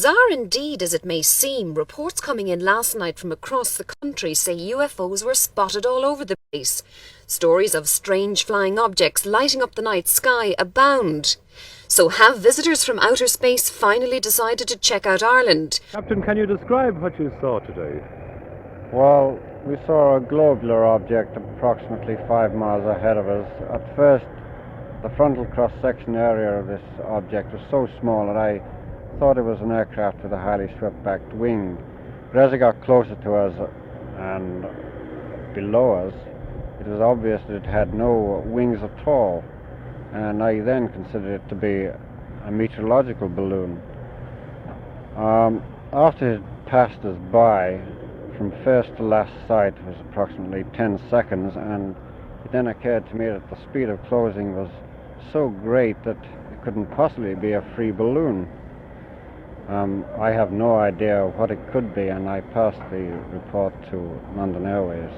Bizarre indeed as it may seem, reports coming in last night from across the country say UFOs were spotted all over the place. Stories of strange flying objects lighting up the night sky abound. So have visitors from outer space finally decided to check out Ireland? Captain, can you describe what you saw today? Well, we saw a globular object approximately 5 miles ahead of us. At first, the frontal cross-section area of this object was so small that I thought it was an aircraft with a highly swept-backed wing. But as it got closer to us and below us, it was obvious that it had no wings at all. And I then considered it to be a meteorological balloon. After it passed us by, from first to last sight was approximately 10 seconds, and it then occurred to me that the speed of closing was so great that it couldn't possibly be a free balloon. I have no idea what it could be, and I passed the report to London Airways.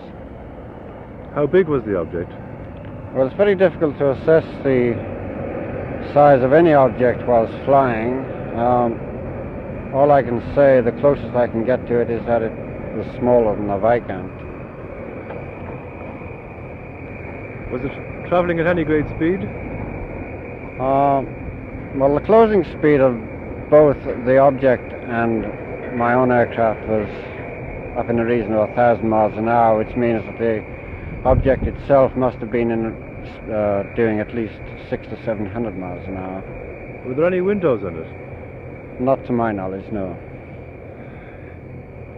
How big was the object? Well, it's very difficult to assess the size of any object whilst flying. All I can say, the closest I can get to it, is that it was smaller than a Viscount. Was it travelling at any great speed? Well, the closing speed of both the object and my own aircraft was up in the region of 1,000 miles an hour, which means that the object itself must have been doing at least 600 to 700 miles an hour. Were there any windows in it? Not to my knowledge, no.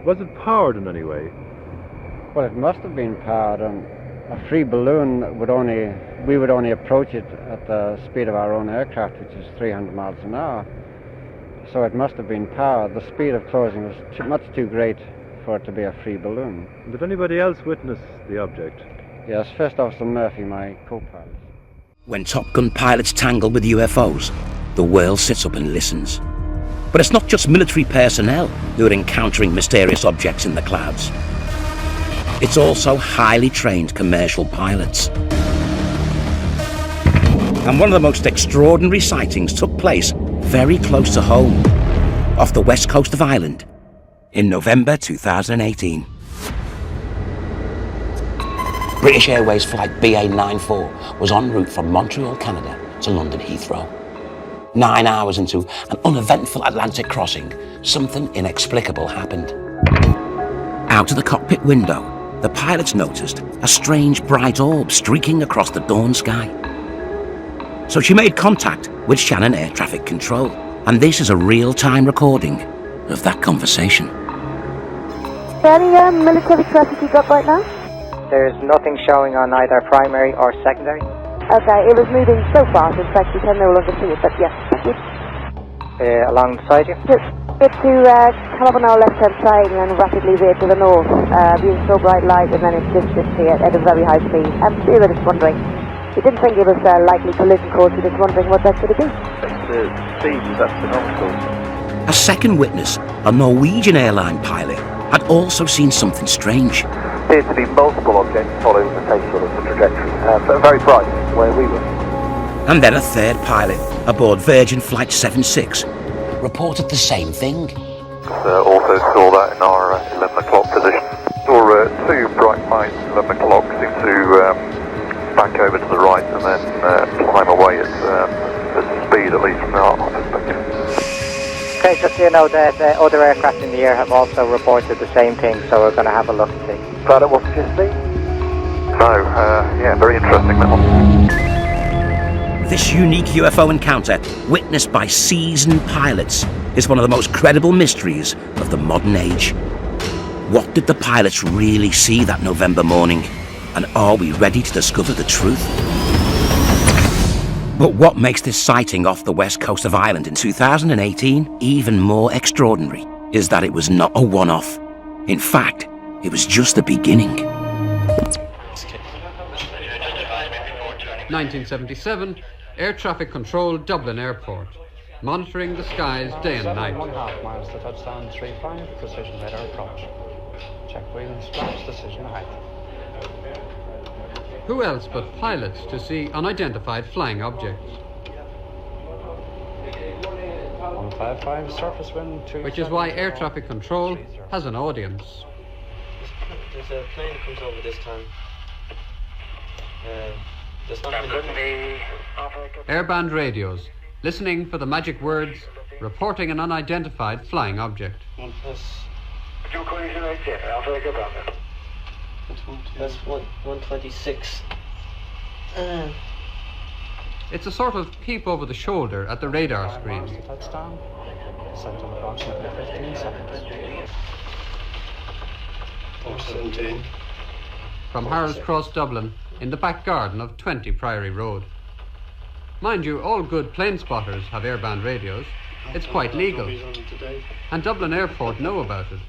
Was it powered in any way? Well, it must have been powered. A free balloon we would only approach it at the speed of our own aircraft, which is 300 miles an hour. So it must have been powered. The speed of closing was much too great for it to be a free balloon. Did anybody else witness the object? Yes, First Officer Murphy, my co-pilot. When Top Gun pilots tangle with UFOs, the world sits up and listens. But it's not just military personnel who are encountering mysterious objects in the clouds. It's also highly trained commercial pilots. And one of the most extraordinary sightings took place very close to home, off the west coast of Ireland, in November 2018. British Airways flight BA94 was en route from Montreal, Canada to London Heathrow. 9 hours into an uneventful Atlantic crossing, something inexplicable happened. Out of the cockpit window, the pilots noticed a strange bright orb streaking across the dawn sky. So she made contact with Shannon Air Traffic Control, and this is a real-time recording of that conversation. Any military traffic you got right now? There's nothing showing on either primary or secondary. Okay, it was moving so fast, in fact, you can no longer see it, but yes, good. Alongside you? Good to come up on our left-hand side and then rapidly veer to the north, being so bright light, and then it just disappeared at a very high speed. We were just wondering. We didn't think it was a likely collision course, we were just wondering what that could have been. The speed was astronomical. A second witness, a Norwegian airline pilot, had also seen something strange. There appeared to be multiple objects following the same sort of trajectory, but very bright where we were. And then a third pilot, aboard Virgin Flight 76, reported the same thing. Also saw that in our 11 o'clock position. Saw two bright lights, 11 o'clock, seem to back over to the right and then climb away at speed, at least from our perspective. Okay, just so you know, the other aircraft in the air have also reported the same thing, so we're going to have a look and see. But it wasn't just me? No, yeah, very interesting that one. This unique UFO encounter, witnessed by seasoned pilots, is one of the most credible mysteries of the modern age. What did the pilots really see that November morning? And are we ready to discover the truth? But what makes this sighting off the west coast of Ireland in 2018 even more extraordinary is that it was not a one-off. In fact, it was just the beginning. 1977, Air Traffic Control, Dublin Airport. Monitoring the skies day and night. 1.5 miles to touchdown 35, precision radar approach. Check wheel and straps, decision height. Who else but pilots to see unidentified flying objects? 55, surface wind 2. Which is why air traffic control has an audience. There's a plane that comes over this time. There's not many. Airband radios, listening for the magic words, reporting an unidentified flying object. That's 126. It's a sort of peep over the shoulder at the radar screen. Touchdown. Sent in approximately 15 seconds. 17. From Harold's Cross, Dublin, in the back garden of 20 Priory Road. Mind you, all good plane spotters have airband radios. It's quite legal. And Dublin Airport know about it.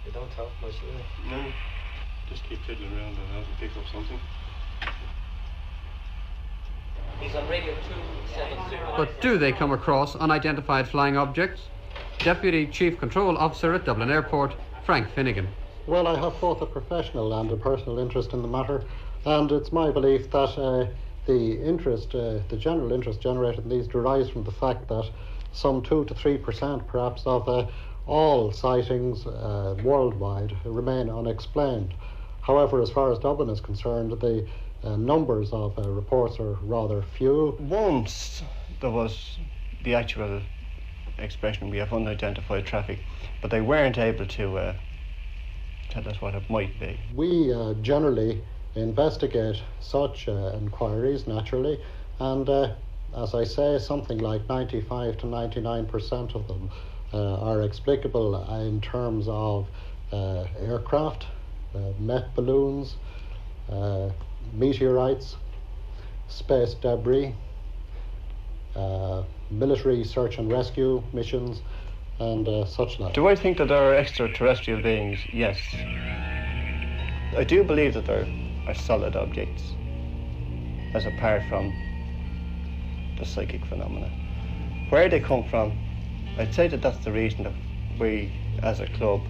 They don't talk much, do they? No. Just keep fiddling around and have to pick up something. He's on radio 270. But do they come across unidentified flying objects? Deputy Chief Control Officer at Dublin Airport, Frank Finnegan. Well, I have both a professional and a personal interest in the matter, and it's my belief that the general interest generated in these derives from the fact that some 2 to 3% perhaps of all sightings worldwide remain unexplained. However, as far as Dublin is concerned, the numbers of reports are rather few. Once there was the actual expression, we have unidentified traffic, but they weren't able to tell us what it might be. We generally investigate such inquiries, naturally, and as I say, something like 95 to 99% of them are explicable in terms of aircraft, met balloons, meteorites, space debris, military search and rescue missions, and such like. Do I think that there are extraterrestrial beings? Yes. I do believe that there are solid objects, as apart from the psychic phenomena. Where they come from, I'd say that that's the reason that we, as a club,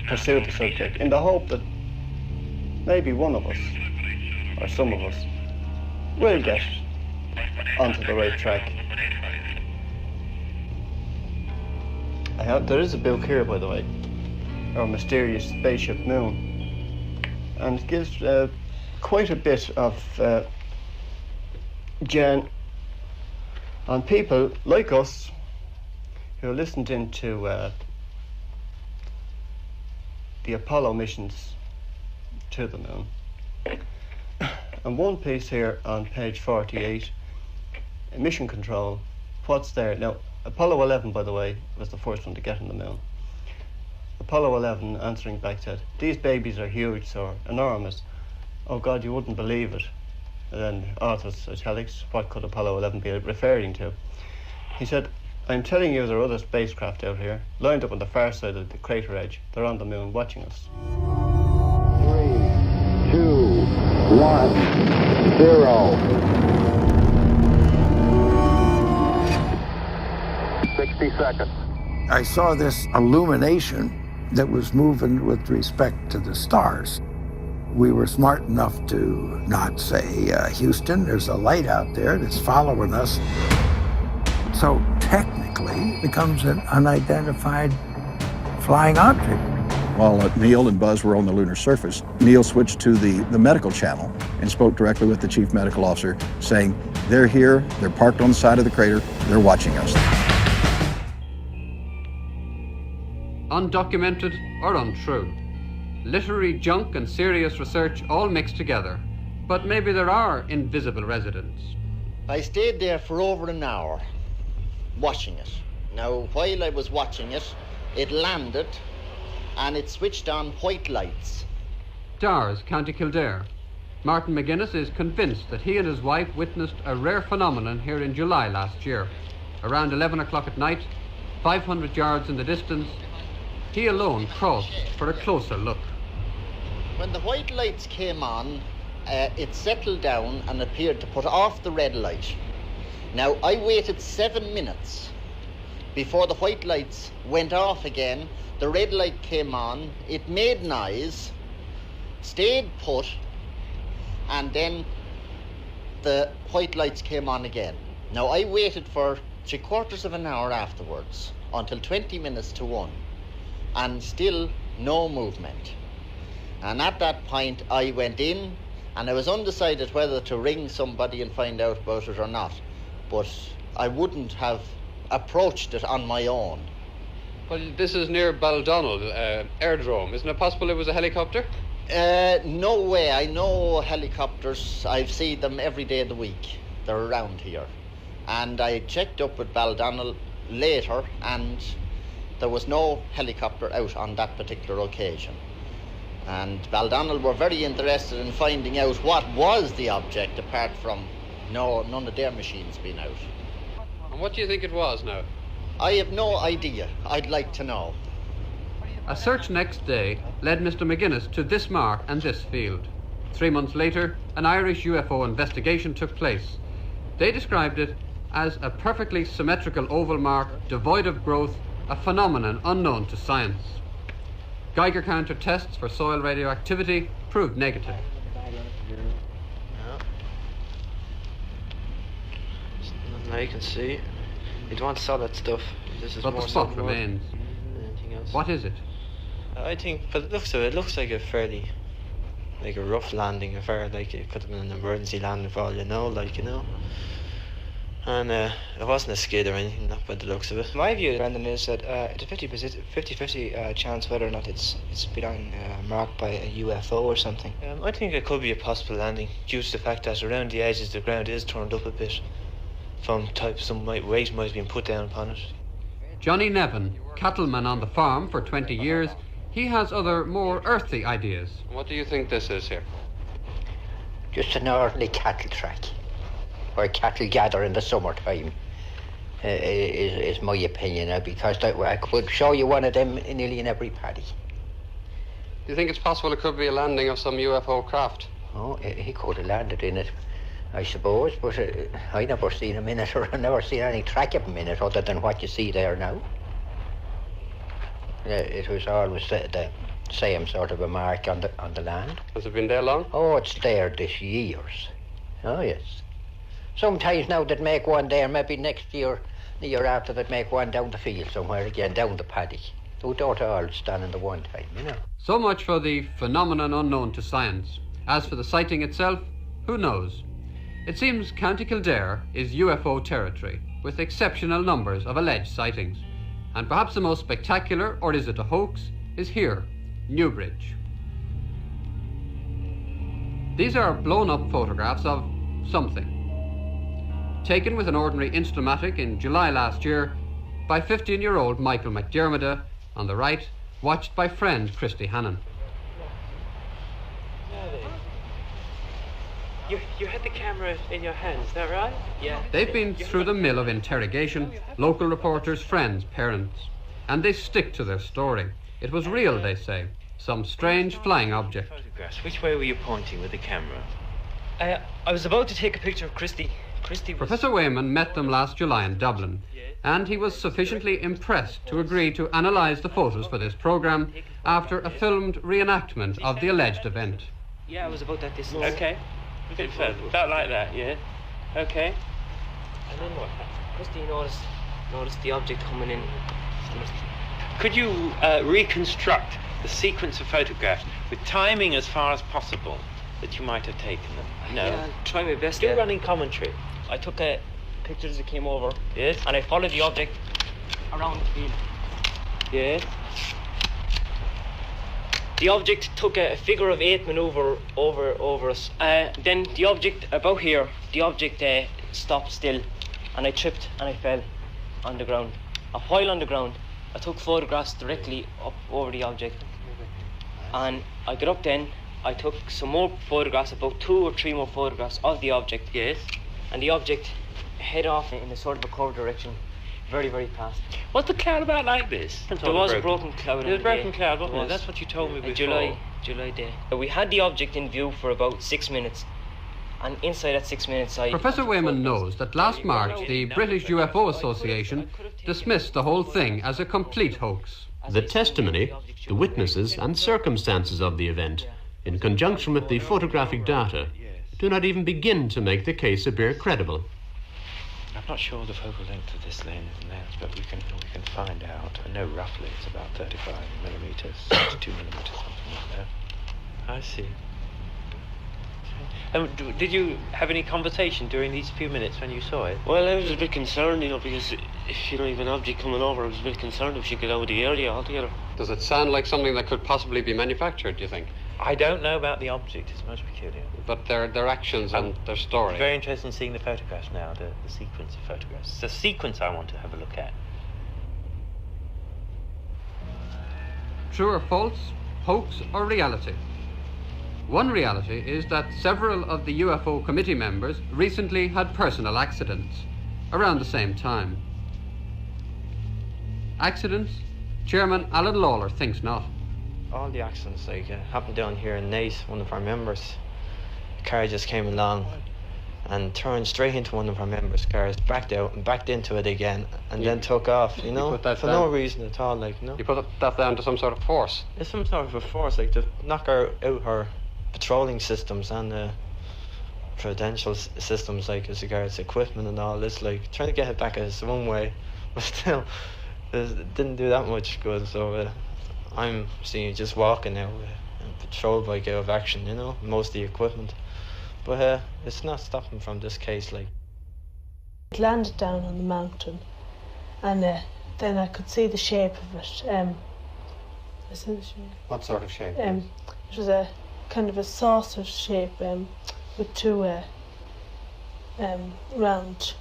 pursue the subject, in the hope that maybe one of us, or some of us, will get onto the right track. There is a book here, by the way, Our Mysterious Spaceship Moon, and it gives quite a bit of gen on people like us who listened into the Apollo missions to the moon. And one piece here on page 48, mission control, what's there? Now, Apollo 11, by the way, was the first one to get on the moon. Apollo 11 answering back said, "These babies are huge, sir, enormous. Oh God, you wouldn't believe it." And then Arthur's italics, what could Apollo 11 be referring to? He said, "I'm telling you, there are other spacecraft out here, lined up on the far side of the crater edge. They're on the moon watching us." 3, 2, 1, 0. 60 seconds. I saw this illumination that was moving with respect to the stars. We were smart enough to not say, Houston, there's a light out there that's following us. So technically it becomes an unidentified flying object. While Neil and Buzz were on the lunar surface, Neil switched to the medical channel and spoke directly with the chief medical officer, saying, "They're here, they're parked on the side of the crater, they're watching us." Undocumented or untrue. Literary junk and serious research all mixed together. But maybe there are invisible residents. I stayed there for over an hour, watching it. Now, while I was watching it, it landed and it switched on white lights. Dars, County Kildare. Martin McGuinness is convinced that he and his wife witnessed a rare phenomenon here in July last year. Around 11 o'clock at night, 500 yards in the distance, he alone crossed for a closer look. When the white lights came on, it settled down and appeared to put off the red light. Now, I waited 7 minutes before the white lights went off again. The red light came on, it made noise, stayed put, and then the white lights came on again. Now I waited for 3/4 of an hour afterwards, until 20 minutes to 1, and still no movement. And at that point I went in, and I was undecided whether to ring somebody and find out about it or not, but I wouldn't have approached it on my own. Well, this is near Baldonnel, Airdrome. Isn't it possible it was a helicopter? No way. I know helicopters. I've seen them every day of the week. They're around here. And I checked up with Baldonnel later, and there was no helicopter out on that particular occasion. And Baldonnel were very interested in finding out what was the object, apart from none of their machines being out. And what do you think it was now? I have no idea. I'd like to know. A search next day led Mr. McGuinness to this mark and this field. 3 months later, an Irish UFO investigation took place. They described it as a perfectly symmetrical oval mark, devoid of growth, a phenomenon unknown to science. Geiger counter tests for soil radioactivity proved negative. Now you can see. You'd want solid stuff. This is but more the spot solid remains. Anything else? What is it? I think, but it looks like a fairly, like a rough landing affair. Like it could have been an emergency landing for all you know, like, you know. And it wasn't a skid or anything, not by the looks of it. My view, Brendan, is that it's a 50-50 chance whether or not it's been marked by a UFO or something. I think it could be a possible landing due to the fact that around the edges the ground is turned up a bit from some weight might have been put down upon it. Johnny Nevin, cattleman on the farm for 20 years, he has other more earthy ideas. What do you think this is here? Just an ordinary cattle track, where cattle gather in the summertime, is my opinion, because I could show you one of them nearly in every paddy. Do you think it's possible it could be a landing of some UFO craft? Oh, he could have landed in it, I suppose, but I never seen him in it, or I never seen any track of him in it other than what you see there now. It was always the same sort of a mark on the land. Has it been there long? Oh, it's there this years. Oh, yes. Sometimes now they'd make one there, maybe next year, the year after they'd make one down the field somewhere again, down the paddy. They don't all stand in the one time, you know. So much for the phenomenon unknown to science. As for the sighting itself, who knows? It seems County Kildare is UFO territory, with exceptional numbers of alleged sightings. And perhaps the most spectacular, or is it a hoax, is here, Newbridge. These are blown-up photographs of something. Taken with an ordinary Instamatic in July last year by 15-year-old Michael McDermott, on the right, watched by friend Christy Hannon. You had the camera in your hand, is that right? Yeah. They've been through the mill of interrogation, local reporters, friends, parents, and they stick to their story. It was real, they say, some strange flying object. Which way were you pointing with the camera? I was about to take a picture of Christy. Professor Wayman met them last July in Dublin, and he was sufficiently impressed to agree to analyse the photos for this programme after a filmed reenactment of the alleged event. Yeah, I was about that distance. Okay. About like that, yeah. Okay. And then what happened? Christy noticed the object coming in. Could you reconstruct the sequence of photographs with timing as far as possible that you might have taken them? No. Yeah, I'll try my best. Do running commentary. I took pictures as it came over. Yes. And I followed the object around the field. Yes. The object took a figure of 8 manoeuvre over us. Then the object, about here, the object stopped still, and I tripped and I fell on the ground. While on the ground, I took photographs directly up over the object. And I got up then, I took some more photographs, about 2 or 3 more photographs of the object. Yes. And the object head off in a sort of a curved direction, very, very fast. What's the cloud about like this? There was a broken cloud. There was a broken cloud, wasn't there? That's what you told me before. July day. We had the object in view for about 6 minutes. And inside that 6 minutes Professor Wayman knows that last March the British UFO Association dismissed the whole thing as a complete hoax. The testimony, the witnesses and circumstances of the event, in conjunction with the photographic data, do not even begin to make the case appear credible. I'm not sure the focal length of this lens, but we can find out. I know roughly it's about 35 millimeters, 32 millimeters, something like that. I see. Did you have any conversation during these few minutes when you saw it? Well, I was a bit concerned, because if you don't have an object coming over, I was a bit concerned if she got out of the area altogether. Does it sound like something that could possibly be manufactured, do you think? I don't know about the object. It's most peculiar. But their actions and their story. I'm very interested in seeing the photographs now, the sequence of photographs. It's a sequence I want to have a look at. True or false, hoax or reality? One reality is that several of the UFO committee members recently had personal accidents around the same time. Accidents? Chairman Alan Lawler thinks not. All the accidents happened down here in Naas, one of our members. A car just came along and turned straight into one of our members' cars, backed out and backed into it again, and then took off, You put that for down. no reason at all, You put that down to some sort of force. It's some sort of a force, to knock out her patrolling systems and prudential systems, as regards equipment and all this, trying to get it back as one way, but still, it didn't do that much good, so I'm seeing just walking now, a patrol bike out of action, most of the equipment. But it's not stopping from this case, It landed down on the mountain, and then I could see the shape of it. I see the shape. What sort of shape? It was a kind of a saucer shape with two round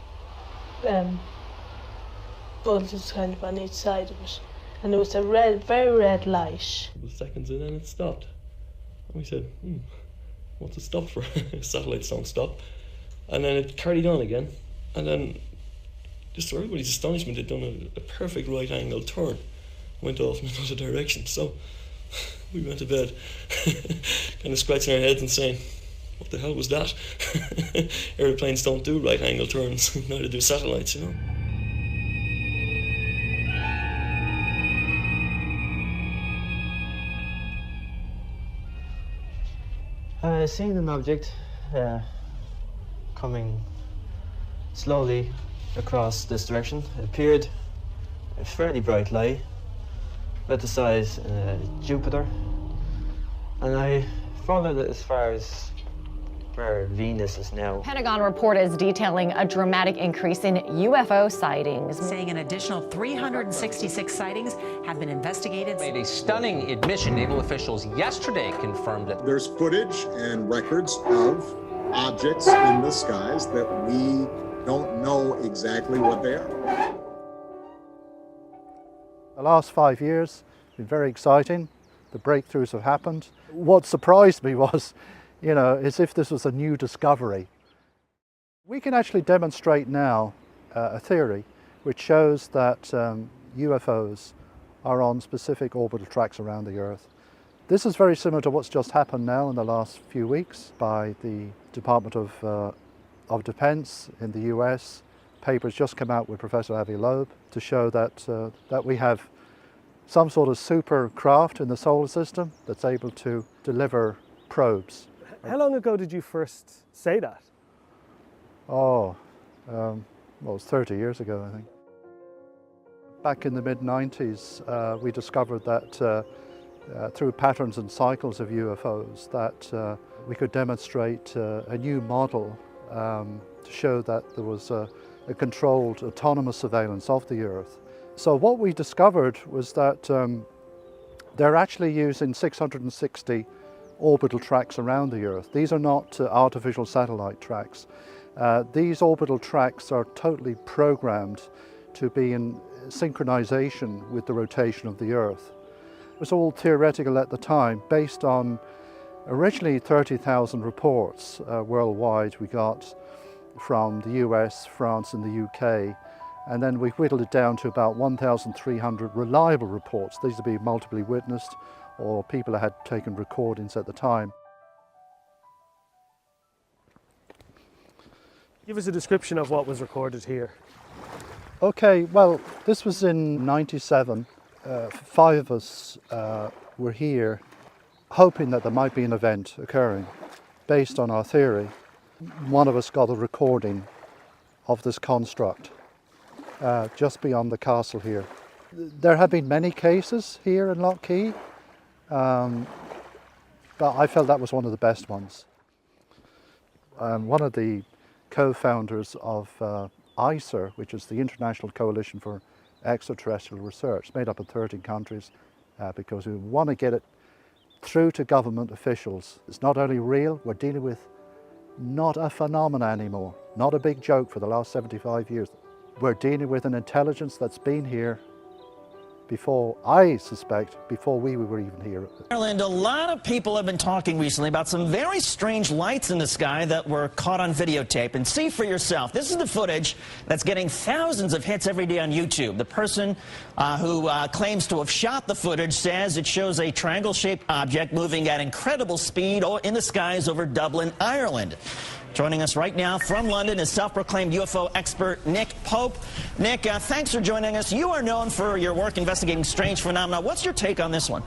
bulges kind of on each side of it. And there was a very red light. A couple of seconds and then it stopped. And we said, what's it stopped for? Satellites don't stop. And then it carried on again. And then, just to everybody's astonishment, it done a perfect right angle turn. Went off in another direction. So we went to bed, kind of scratching our heads and saying, what the hell was that? Aeroplanes don't do right angle turns, neither do satellites, Seeing an object coming slowly across this direction. It appeared a fairly bright light, about the size of Jupiter, and I followed it as far as where Venus is now. Pentagon report is detailing a dramatic increase in UFO sightings, saying an additional 366 sightings have been investigated. Made a stunning admission. Naval officials yesterday confirmed that there's footage and records of objects in the skies that we don't know exactly what they are. The last 5 years have been very exciting. The breakthroughs have happened. What surprised me was, as if this was a new discovery. We can actually demonstrate now a theory which shows that UFOs are on specific orbital tracks around the Earth. This is very similar to what's just happened now in the last few weeks by the Department of Defense in the US. Papers just come out with Professor Avi Loeb to show that we have some sort of super craft in the solar system that's able to deliver probes. How long ago did you first say that? Well, it was 30 years ago, I think. Back in the mid-90s, we discovered that through patterns and cycles of UFOs that we could demonstrate a new model to show that there was a controlled autonomous surveillance of the Earth. So what we discovered was that they're actually using 660 orbital tracks around the Earth. These are not artificial satellite tracks. These orbital tracks are totally programmed to be in synchronization with the rotation of the Earth. It was all theoretical at the time, based on originally 30,000 reports worldwide we got from the US, France and the UK, and then we whittled it down to about 1,300 reliable reports. These would be multiply witnessed or people had taken recordings at the time. Give us a description of what was recorded here. Okay, well, this was in '97. 5 of us were here hoping that there might be an event occurring based on our theory. One of us got a recording of this construct just beyond the castle here. There have been many cases here in Lough Key, but I felt that was one of the best ones. One of the co-founders of ICER, which is the International Coalition for Extraterrestrial Research, made up of 13 countries, because we want to get it through to government officials. It's not only real, we're dealing with not a phenomenon anymore, not a big joke for the last 75 years. We're dealing with an intelligence that's been here before, I suspect, before we were even here. Ireland, a lot of people have been talking recently about some very strange lights in the sky that were caught on videotape. And see for yourself, this is the footage that's getting thousands of hits every day on YouTube. The person who claims to have shot the footage says it shows a triangle-shaped object moving at incredible speed in the skies over Dublin, Ireland. Joining us right now from London is self-proclaimed UFO expert Nick Pope. Nick, thanks for joining us. You are known for your work investigating strange phenomena. What's your take on this one?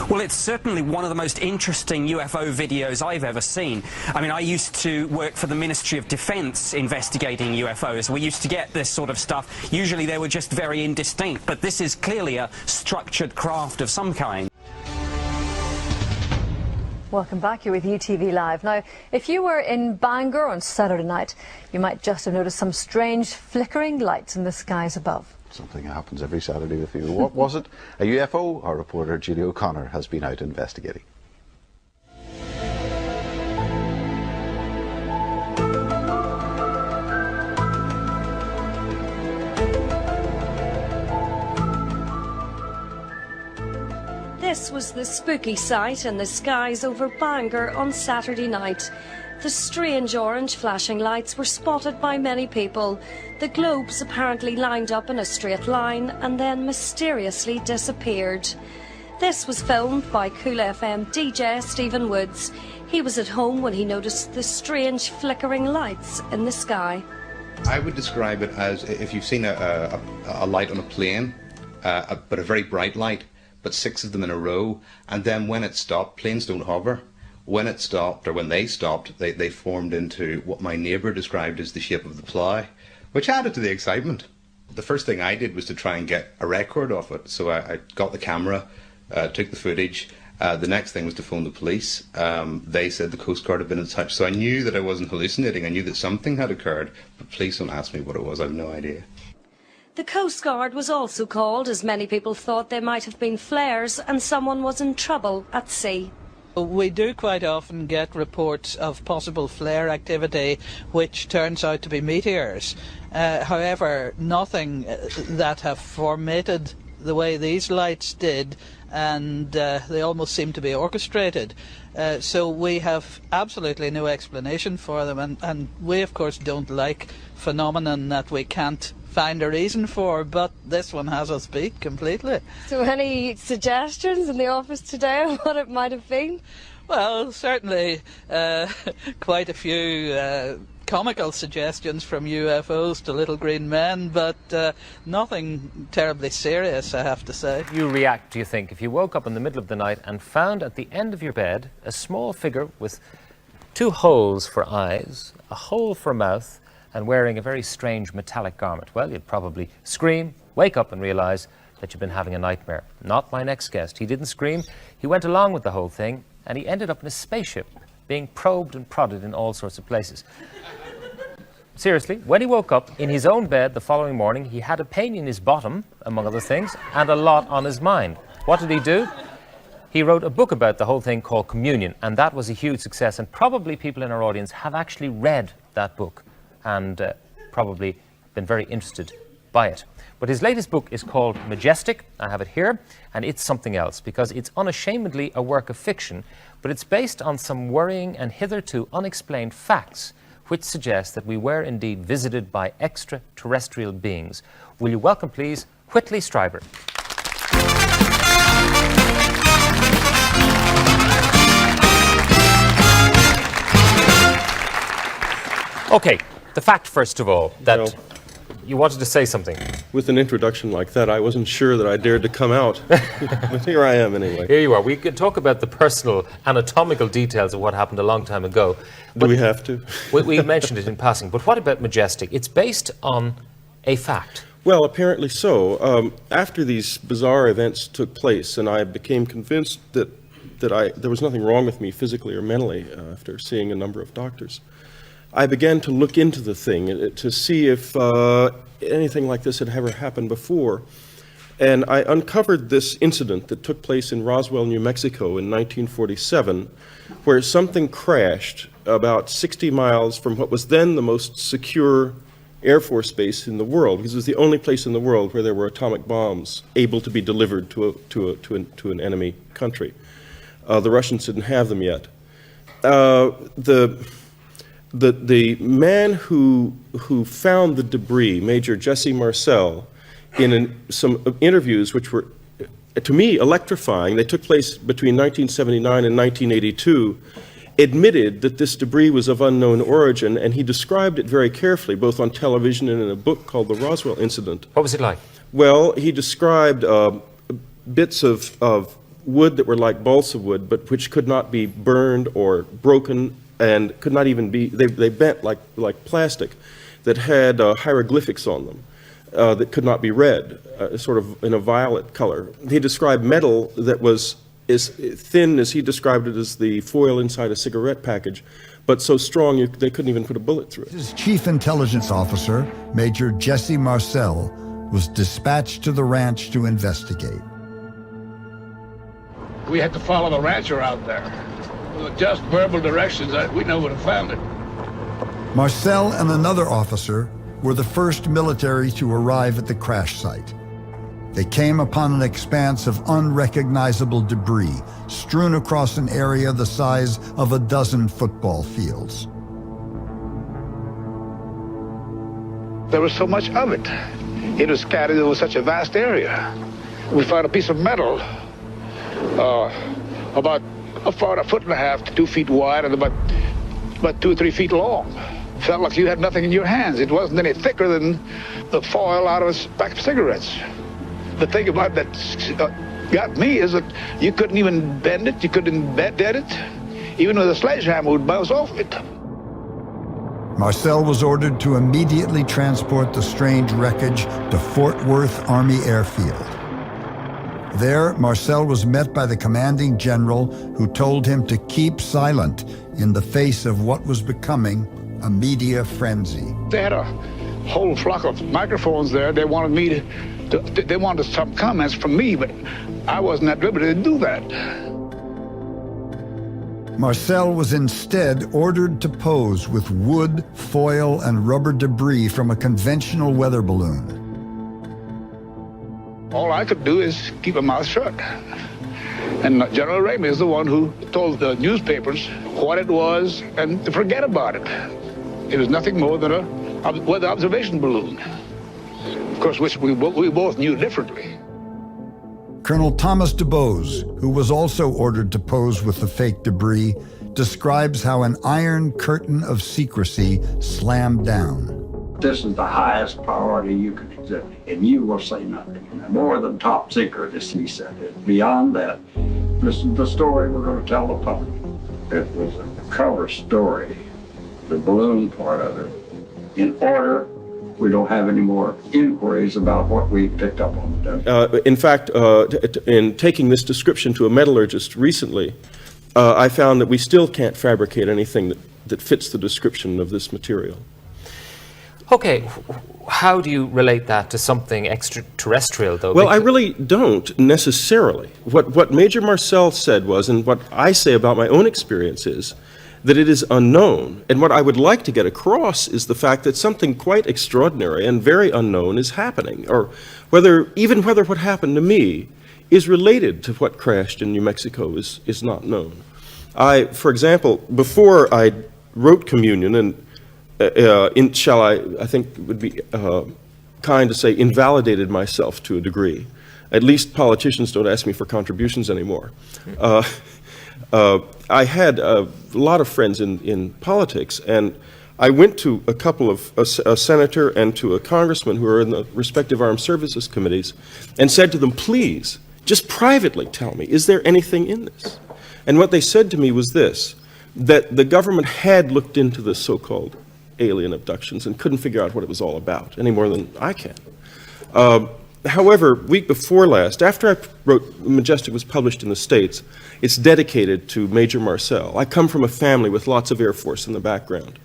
Well, it's certainly one of the most interesting UFO videos I've ever seen. I mean, I used to work for the Ministry of Defence investigating UFOs. We used to get this sort of stuff. Usually they were just very indistinct, but this is clearly a structured craft of some kind. Welcome back. You're with UTV Live. Now, if you were in Bangor on Saturday night, you might just have noticed some strange flickering lights in the skies above. Something happens every Saturday with you. What was it? A UFO? Our reporter Julie O'Connor has been out investigating. This was the spooky sight in the skies over Bangor on Saturday night. The strange orange flashing lights were spotted by many people. The globes apparently lined up in a straight line and then mysteriously disappeared. This was filmed by Cool FM DJ Stephen Woods. He was at home when he noticed the strange flickering lights in the sky. I would describe it as if you've seen a light on a plane, but a very bright light, but 6 of them in a row, and then when it stopped, planes don't hover. When it stopped, or when they stopped, they formed into what my neighbour described as the shape of the plough, which added to the excitement. The first thing I did was to try and get a record of it, so I got the camera, took the footage. The next thing was to phone the police. They said the Coast Guard had been in touch, so I knew that I wasn't hallucinating. I knew that something had occurred, but please don't ask me what it was. I have no idea. The Coast Guard was also called, as many people thought they might have been flares and someone was in trouble at sea. We do quite often get reports of possible flare activity which turns out to be meteors. However, nothing that have formatted the way these lights did, and they almost seem to be orchestrated. So we have absolutely no explanation for them, and we of course don't like phenomenon that we can't find a reason for, but this one has us beat completely. So any suggestions in the office today on what it might have been? Well, certainly quite a few comical suggestions from UFOs to little green men, but nothing terribly serious, I have to say. You react, do you think, if you woke up in the middle of the night and found at the end of your bed a small figure with 2 holes for eyes, a hole for mouth, and wearing a very strange metallic garment? Well, you'd probably scream, wake up and realise that you've been having a nightmare. Not my next guest. He didn't scream, he went along with the whole thing, and he ended up in a spaceship, being probed and prodded in all sorts of places. Seriously, when he woke up in his own bed the following morning, he had a pain in his bottom, among other things, and a lot on his mind. What did he do? He wrote a book about the whole thing called Communion, and that was a huge success, and probably people in our audience have actually read that book and probably been very interested by it. But his latest book is called Majestic. I have it here, and it's something else, because it's unashamedly a work of fiction, but it's based on some worrying and hitherto unexplained facts which suggest that we were indeed visited by extraterrestrial beings. Will you welcome, please, Whitley Strieber. Okay, the fact, first of all, that you wanted to say something. With an introduction like that, I wasn't sure that I dared to come out. But here I am anyway. Here you are. We could talk about the personal anatomical details of what happened a long time ago. Do we have to? We mentioned it in passing. But what about Majestic? It's based on a fact. Well, apparently so. After these bizarre events took place, and I became convinced that there was nothing wrong with me physically or mentally after seeing a number of doctors, I began to look into the thing to see if anything like this had ever happened before. And I uncovered this incident that took place in Roswell, New Mexico in 1947, where something crashed about 60 miles from what was then the most secure Air Force base in the world, because it was the only place in the world where there were atomic bombs able to be delivered to an enemy country. The Russians didn't have them yet. The man who found the debris, Major Jesse Marcel, in some interviews which were, to me, electrifying, they took place between 1979 and 1982, admitted that this debris was of unknown origin, and he described it very carefully, both on television and in a book called The Roswell Incident. What was it like? Well, he described bits of wood that were like balsa wood, but which could not be burned or broken, and could not even be, they bent like plastic, that had hieroglyphics on them that could not be read, sort of in a violet color. He described metal that was as thin as he described it as the foil inside a cigarette package, but so strong they couldn't even put a bullet through it. His chief intelligence officer, Major Jesse Marcel, was dispatched to the ranch to investigate. We had to follow the rancher out there. With just verbal directions, we never would have found it. Marcel and another officer were the first military to arrive at the crash site. They came upon an expanse of unrecognizable debris strewn across an area the size of a dozen football fields. There was so much of it. It was scattered over such a vast area. We found a piece of metal about a foot and a half to 2 feet wide and about 2 or 3 feet long. Felt like you had nothing in your hands. It wasn't any thicker than the foil out of a pack of cigarettes. The thing about that got me is that you couldn't even bend it, you couldn't dead it. Even with a sledgehammer would bounce off it. Marcel was ordered to immediately transport the strange wreckage to Fort Worth Army Airfield. There, Marcel was met by the commanding general, who told him to keep silent in the face of what was becoming a media frenzy. They had a whole flock of microphones there. They wanted me they wanted some comments from me, but I wasn't at liberty to do that. Marcel was instead ordered to pose with wood, foil, and rubber debris from a conventional weather balloon. All I could do is keep my mouth shut. And General Ramey is the one who told the newspapers what it was and to forget about it. It was nothing more than a weather observation balloon. Of course, which we both knew differently. Colonel Thomas DuBose, who was also ordered to pose with the fake debris, describes how an iron curtain of secrecy slammed down. This is the highest priority you could exhibit, and you will say nothing. More than top secret, as he said it. Beyond that, this is the story we're going to tell the public. It was a cover story, the balloon part of it. In order, we don't have any more inquiries about what we picked up on the desert. In fact, in taking this description to a metallurgist recently, I found that we still can't fabricate anything that fits the description of this material. Okay, how do you relate that to something extraterrestrial, though? Well, I really don't necessarily. What Major Marcel said was, and what I say about my own experience is, that it is unknown. And what I would like to get across is the fact that something quite extraordinary and very unknown is happening, or whether what happened to me is related to what crashed in New Mexico is not known. For example, before I wrote Communion, and I think it would be kind to say invalidated myself to a degree. At least politicians don't ask me for contributions anymore. I had a lot of friends in politics, and I went to a couple of, a senator and to a congressman who are in the respective armed services committees and said to them, please, just privately tell me, is there anything in this? And what they said to me was this, that the government had looked into the so-called alien abductions and couldn't figure out what it was all about, any more than I can. However, week before last, after I wrote Majestic was published in the States, it's dedicated to Major Marcel. I come from a family with lots of Air Force in the background.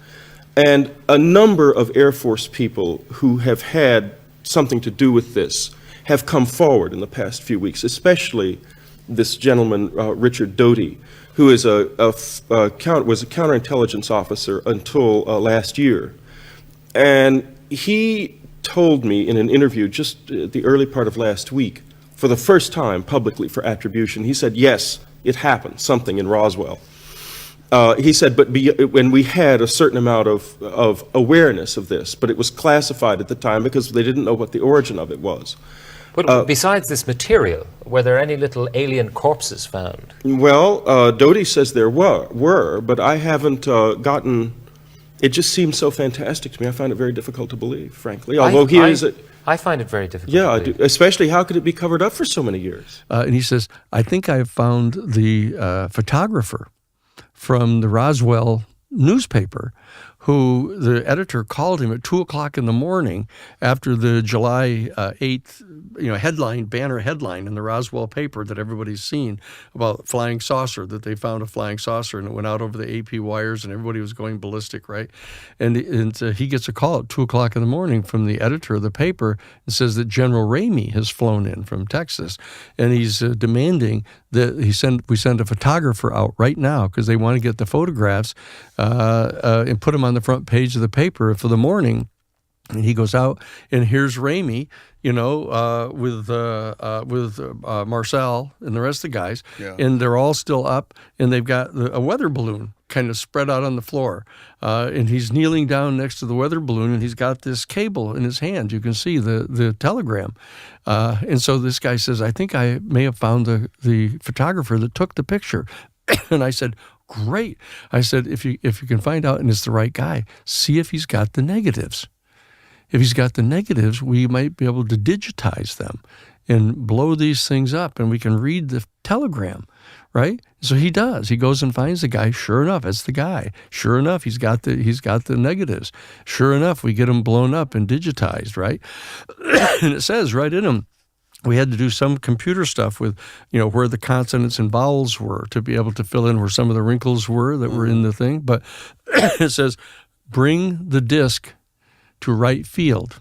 And a number of Air Force people who have had something to do with this have come forward in the past few weeks, especially this gentleman, Richard Doty, who is was a counterintelligence officer until last year. And he told me in an interview just at the early part of last week, for the first time publicly for attribution, he said, yes, it happened, something in Roswell. He said, but when we had a certain amount of awareness of this, but it was classified at the time because they didn't know what the origin of it was. But besides this material, were there any little alien corpses found? Well, Doty says there were, but I haven't gotten. It just seems so fantastic to me. I find it very difficult to believe, frankly. Although I find it very difficult. Yeah, I do. Especially, how could it be covered up for so many years? And he says, I think I've found the photographer from the Roswell newspaper, who the editor called him at 2 o'clock in the morning after the July 8th, banner headline in the Roswell paper that everybody's seen about flying saucer, that they found a flying saucer and it went out over the AP wires and everybody was going ballistic, right? And he gets a call at 2 o'clock in the morning from the editor of the paper and says that General Ramey has flown in from Texas and he's demanding that we send a photographer out right now because they want to get the photographs and put them on the front page of the paper for the morning. And he goes out, and here's Ramey, with Marcel and the rest of the guys, and they're all still up, and they've got a weather balloon kind of spread out on the floor, and he's kneeling down next to the weather balloon, and he's got this cable in his hand. You can see the telegram, and so this guy says, "I think I may have found the photographer that took the picture," and I said, "Great." I said, if you can find out and it's the right guy, see if he's got the negatives. If he's got the negatives, we might be able to digitize them and blow these things up and we can read the telegram, right? So he does. He goes and finds the guy. Sure enough, it's the guy. Sure enough, he's got the negatives. Sure enough, we get them blown up and digitized, right? And it says right in them, we had to do some computer stuff with, where the consonants and vowels were to be able to fill in where some of the wrinkles were that were in the thing. But it says, bring the disc to right field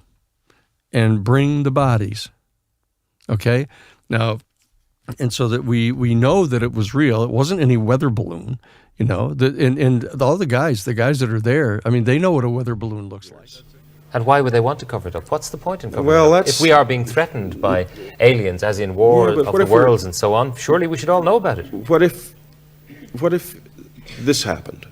and bring the bodies. Okay? Now, and so that we know that it was real. It wasn't any weather balloon, and all the guys that are there, I mean, they know what a weather balloon looks like. And why would they want to cover it up? What's the point in covering it up? If we are being threatened by aliens, as in War of the Worlds and so on, surely we should all know about it. What if this happened?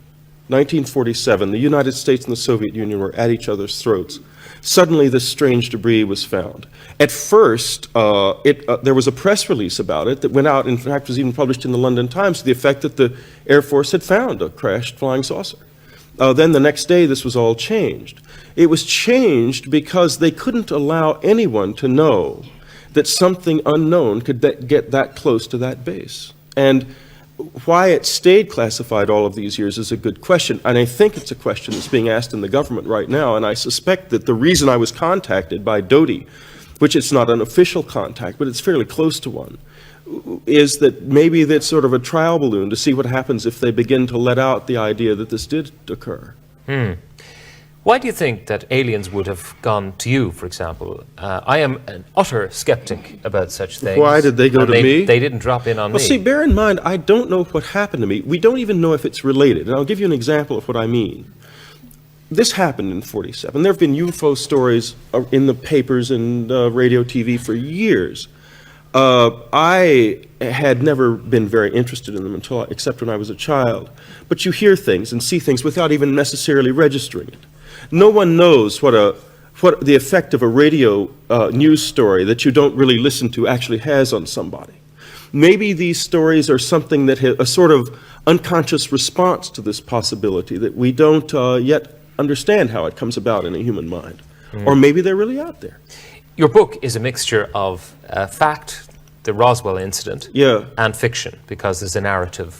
1947, the United States and the Soviet Union were at each other's throats. Suddenly, this strange debris was found. At first, there was a press release about it that went out, in fact, was even published in the London Times, to the effect that the Air Force had found a crashed flying saucer. Then the next day, this was all changed. It was changed because they couldn't allow anyone to know that something unknown could get that close to that base. And why it stayed classified all of these years is a good question. And I think it's a question that's being asked in the government right now. And I suspect that the reason I was contacted by Doty, which it's not an official contact, but it's fairly close to one, is that maybe that's sort of a trial balloon to see what happens if they begin to let out the idea that this did occur. Why do you think that aliens would have gone to you, for example? I am an utter skeptic about such things. Why did they go to me? They didn't drop in on me. Well, see, bear in mind, I don't know what happened to me. We don't even know if it's related. And I'll give you an example of what I mean. This happened in 47. There have been UFO stories in the papers and radio, TV for years. I had never been very interested in them except when I was a child. But you hear things and see things without even necessarily registering it. No one knows what the effect of a radio news story that you don't really listen to actually has on somebody. Maybe these stories are something that a sort of unconscious response to this possibility that we don't yet understand how it comes about in a human mind. Or maybe they're really out there. Your book is a mixture of fact, the Roswell incident, and fiction, because there's a narrative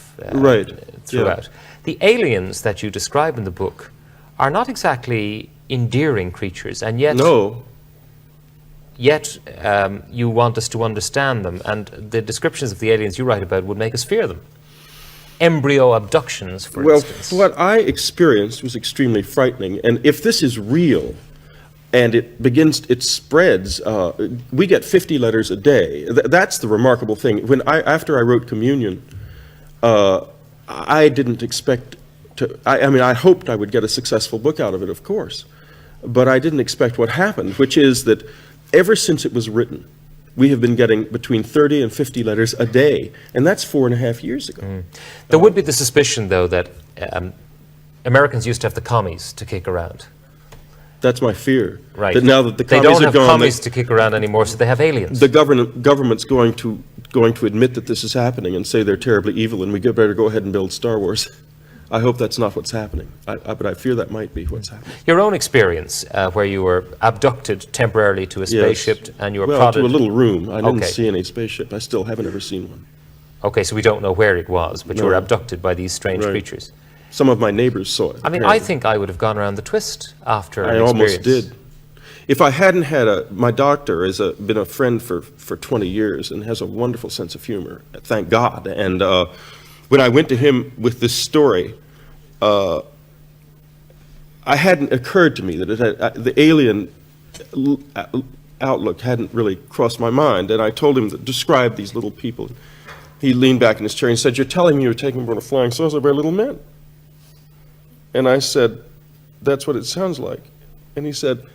throughout. The aliens that you describe in the book are not exactly endearing creatures, and yet you want us to understand them, and the descriptions of the aliens you write about would make us fear them. Embryo abductions, for instance. Well, what I experienced was extremely frightening, and if this is real, and it spreads, we get 50 letters a day. That's the remarkable thing. After I wrote Communion, I didn't expect to, I hoped I would get a successful book out of it, of course, but I didn't expect what happened, which is that ever since it was written, we have been getting between 30 and 50 letters a day, and that's 4.5 years ago. There would be the suspicion, though, that Americans used to have the commies to kick around. That's my fear. Right. That now that the commies they don't are have gone, commies to kick around anymore, so they have aliens. The government's going to admit that this is happening and say they're terribly evil, and we better go ahead and build Star Wars. I hope that's not what's happening, but I fear that might be what's happening. Your own experience, where you were abducted temporarily to a spaceship, and you were prodded to a little room. I didn't see any spaceship. I still haven't ever seen one. Okay, so we don't know where it was, but you were abducted by these strange creatures. Some of my neighbors saw it. I mean, I think I would have gone around the twist after an experience. I almost did. If I hadn't had my doctor has been a friend for 20 years and has a wonderful sense of humor, thank God. And when I went to him with this story, it hadn't occurred to me that the alien outlook hadn't really crossed my mind. And I told him to describe these little people. He leaned back in his chair and said, "You're telling me you're taking me on a flying saucer by little men?" And I said, "That's what it sounds like." And he said,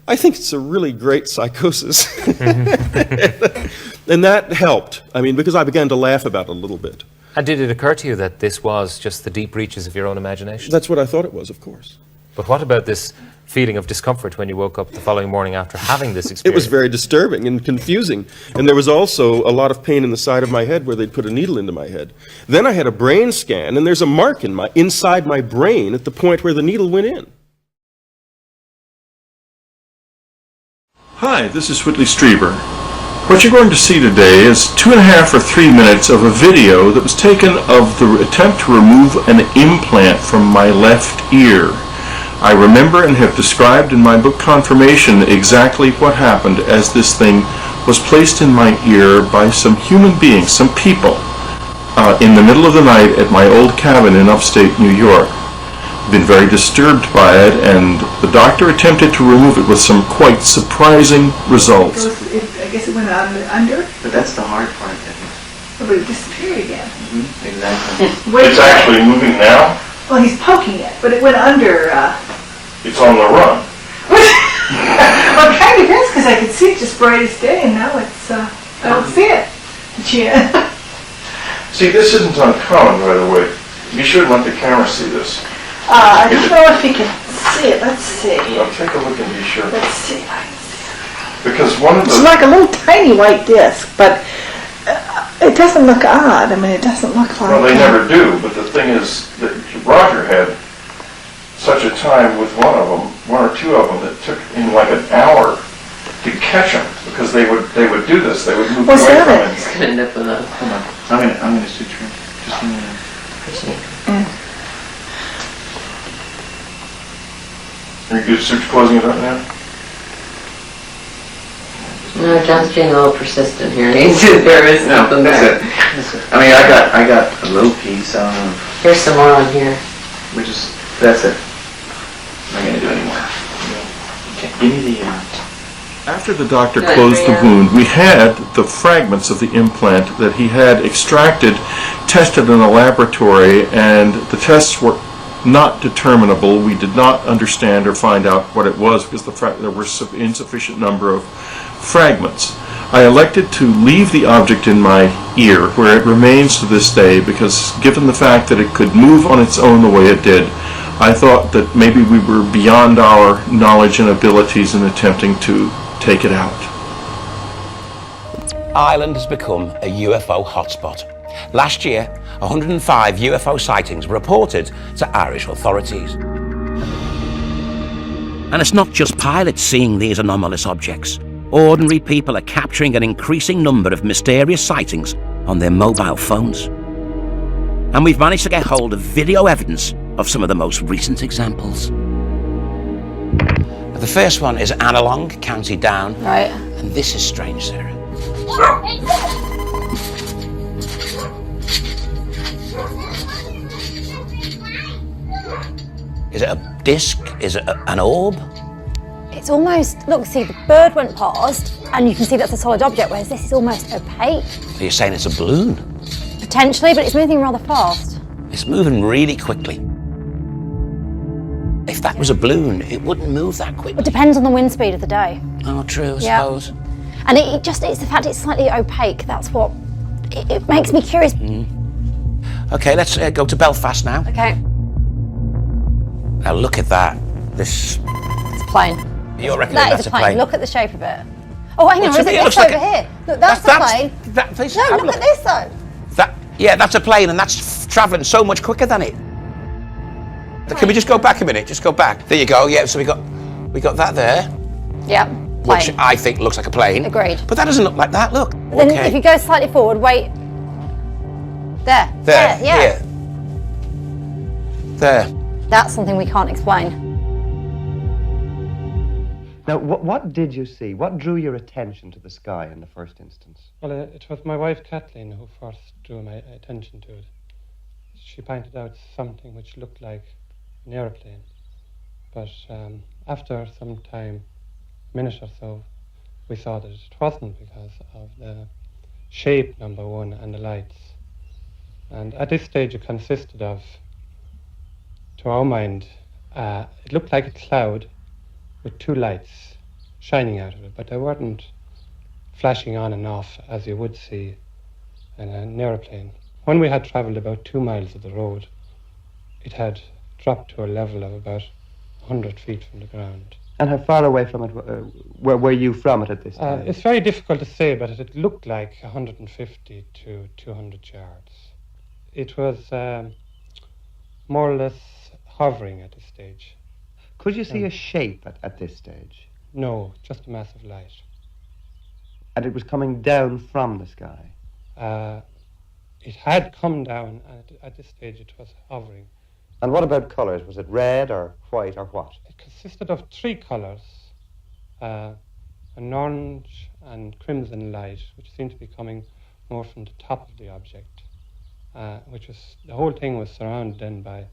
"I think it's a really great psychosis." And that helped, because I began to laugh about it a little bit. And did it occur to you that this was just the deep reaches of your own imagination? That's what I thought it was, of course. But what about this feeling of discomfort when you woke up the following morning after having this experience? It was very disturbing and confusing. And there was also a lot of pain in the side of my head where they'd put a needle into my head. Then I had a brain scan, and there's a mark inside my brain at the point where the needle went in. Hi, this is Whitley Strieber. What you're going to see today is 2.5 or 3 minutes of a video that was taken of the attempt to remove an implant from my left ear. I remember and have described in my book Confirmation exactly what happened as this thing was placed in my ear by some human beings, some people, in the middle of the night at my old cabin in upstate New York. Been very disturbed by it, and the doctor attempted to remove it with some quite surprising results. I guess it went under? But that's the hard part, I think. But it disappeared again. Exactly. It's actually moving now. Well, he's poking it, but it went under. It's on the run. Well, it kind of is, because I could see it just bright as day, and now it's, I don't see it. Yeah. See, this isn't uncommon, by the way. Be sure to let the camera see this. I don't know if you can see it. Let's see. I'll take a look and be sure. Let's see if I can see it. Because one of the... It's like a little tiny white disc, but it doesn't look odd. It doesn't look like... Well, they never do, but the thing is that Roger had such a time with one or two of them, that took him like an hour to catch them, because they would do this. They would move away from it. It's going to end up with a... Hold on. I'm going to suture him. Just a minute. Are you good at closing it up now? No, John's being a little persistent here. There is something there. I got a little piece. Here's some more on here. That's it. I'm not going to do any more. Okay, give me the... After the doctor closed the wound, we had the fragments of the implant that he had extracted, tested in a laboratory, and the tests were not determinable. We did not understand or find out what it was because there were insufficient number of fragments. I elected to leave the object in my ear, where it remains to this day, because given the fact that it could move on its own the way it did, I thought that maybe we were beyond our knowledge and abilities in attempting to take it out. Ireland has become a UFO hotspot. Last year, 105 UFO sightings were reported to Irish authorities. And it's not just pilots seeing these anomalous objects. Ordinary people are capturing an increasing number of mysterious sightings on their mobile phones. And we've managed to get hold of video evidence of some of the most recent examples. The first one is Annalong, County Down. Right. And this is strange, Sarah. Is it a disc? Is it an orb? It's almost, look, see, the bird went past and you can see that's a solid object, whereas this is almost opaque. Are you saying it's a balloon? Potentially, but it's moving rather fast. It's moving really quickly. If that was a balloon, it wouldn't move that quickly. It depends on the wind speed of the day. Oh, true, I suppose. And it's the fact it's slightly opaque, that's what, it makes me curious. Okay, let's go to Belfast now. Okay. Now look at that. This... It's a plane. You're reckoning That that's is a plane. Look at the shape of it. Oh, hang on, Well, is to me, it it this looks over like here? Look, that's the plane. No, look at this though. Yeah, that's a plane, and that's travelling so much quicker than it. Can we just go back a minute? Just go back. There you go. Yeah, so we got that there. Yep. Which I think looks like a plane. Agreed. But that doesn't look like that. Look. Then if you go slightly forward, wait. There. There. Yeah. Here. There. That's something we can't explain. Now, what did you see? What drew your attention to the sky in the first instance? Well, it was my wife Kathleen who first drew my attention to it. She pointed out something which looked like an aeroplane. But after some time, a minute or so, we saw that it wasn't because of the shape, number one, and the lights. And at this stage it consisted of, to our mind, it looked like a cloud with two lights shining out of it, but they weren't flashing on and off as you would see in an aeroplane. When we had travelled about 2 miles of the road, it had dropped to a level of about 100 feet from the ground. And how far away from it were you from it at this time? It's very difficult to say, but it looked like 150 to 200 yards. It was more or less hovering at this stage. Could you see a shape at this stage? No, just a massive light. And it was coming down from the sky? It had come down, and at this stage it was hovering. And what about colours? Was it red or white or what? It consisted of 3 colours, an orange and crimson light, which seemed to be coming more from the top of the object, the whole thing was surrounded then by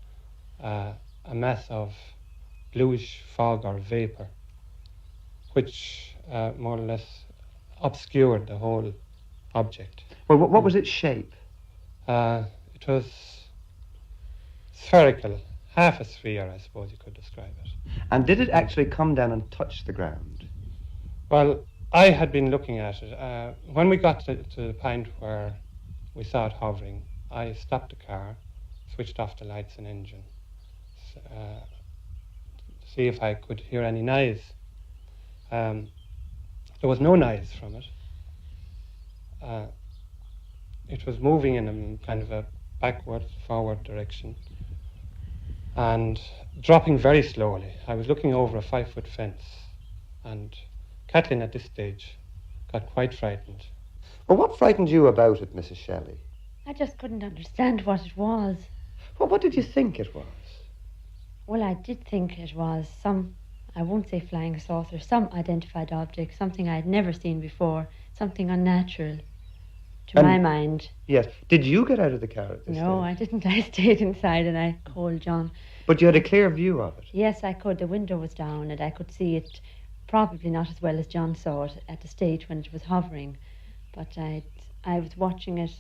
a mass of bluish fog or vapour, which more or less obscured the whole object. Well, what was its shape? It was spherical, half a sphere, I suppose you could describe it. And did it actually come down and touch the ground? Well, I had been looking at it. When we got to the point where we saw it hovering, I stopped the car, switched off the lights and engine, to see if I could hear any noise. There was no noise from it. It was moving in a kind of a backward, forward direction and dropping very slowly. I was looking over a 5-foot fence, and Kathleen at this stage got quite frightened. Well, what frightened you about it, Mrs. Shelley? I just couldn't understand what it was. Well, what did you think it was? Well, I did think it was some, I won't say flying saucer, some identified object, something I had never seen before, something unnatural, to my mind. Yes. Did you get out of the car at this No, stage? I didn't. I stayed inside and I called John. But you had a clear view of it? Yes, I could. The window was down and I could see it, probably not as well as John saw it at the stage when it was hovering. But I was watching it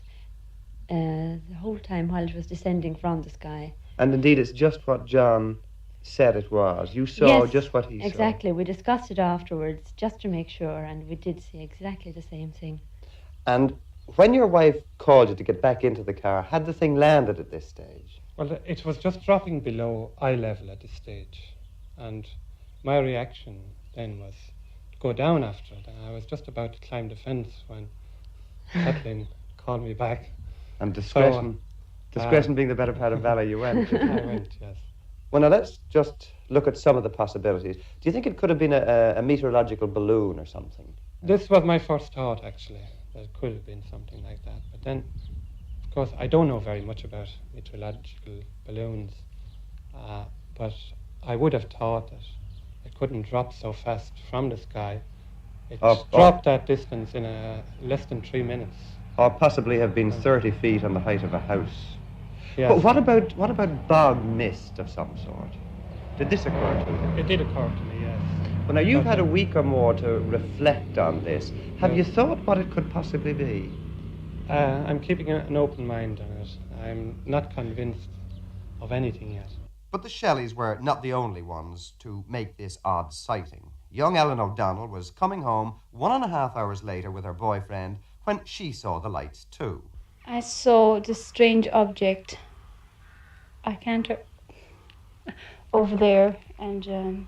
the whole time while it was descending from the sky. And indeed, it's just what John said it was. You saw just what he saw. Exactly. We discussed it afterwards just to make sure, and we did see exactly the same thing. And when your wife called you to get back into the car, had the thing landed at this stage? Well, it was just dropping below eye level at this stage, and my reaction then was to go down after it. And I was just about to climb the fence when Kathleen called me back. And discretion being the better part of valor, you went. I went, yes. Well, now let's just look at some of the possibilities. Do you think it could have been a meteorological balloon or something? This was my first thought, actually, that it could have been something like that. But then, of course, I don't know very much about meteorological balloons, but I would have thought that it couldn't drop so fast from the sky. It dropped that distance in less than 3 minutes. Or possibly have been 30 feet on the height of a house. Yes. But what about bog mist of some sort? Did this occur to you? It did occur to me, yes. Well, now you've had a week or more to reflect on this. Have you thought what it could possibly be? I'm keeping an open mind on it. I'm not convinced of anything yet. But the Shelleys were not the only ones to make this odd sighting. Young Ellen O'Donnell was coming home 1.5 hours later with her boyfriend when she saw the lights too. I saw this strange object. I can't... over there, and...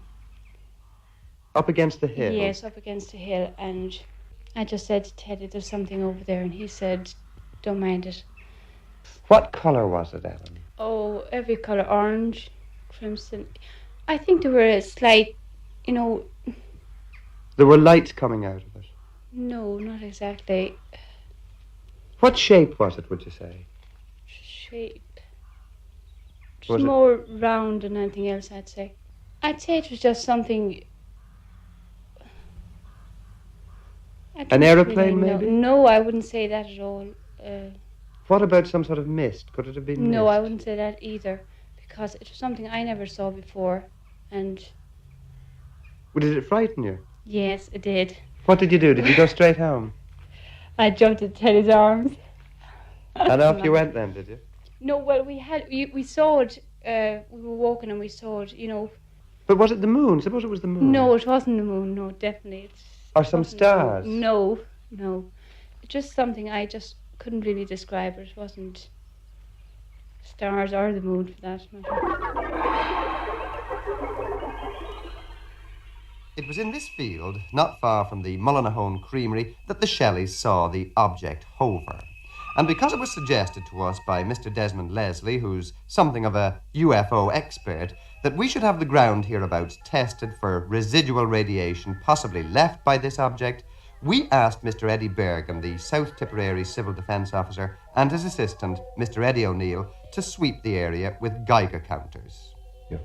up against the hill? Yes, up against the hill, and I just said to Teddy, there's something over there, and he said, don't mind it. What colour was it, Ellen? Oh, every colour, orange, crimson. I think there were a slight, There were lights coming out of it? No, not exactly. What shape was it, would you say? Shape. It Was was it- more round than anything else, I'd say. I'd say it was just something... I An don't aeroplane, really know. maybe? No, I wouldn't say that at all. What about some sort of mist? Could it have been No, mist? I wouldn't say that either, because it was something I never saw before, and Well, did it frighten you? yes, it did. What did you do? Did you go straight home? I jumped into Teddy's arms. And off you went then, did you? No, well, we saw it, we were walking and we saw it, But was it the moon? Suppose it was the moon. No, it wasn't the moon, no, definitely. Or some stars? No. It's just something I just couldn't really describe it. It wasn't stars or the moon for that matter. It was in this field, not far from the Mullinahone creamery, that the Shelleys saw the object hover. And because it was suggested to us by Mr. Desmond Leslie, who's something of a UFO expert, that we should have the ground hereabouts tested for residual radiation possibly left by this object, we asked Mr. Eddie Bergen, the South Tipperary Civil Defence Officer, and his assistant, Mr. Eddie O'Neill, to sweep the area with Geiger counters.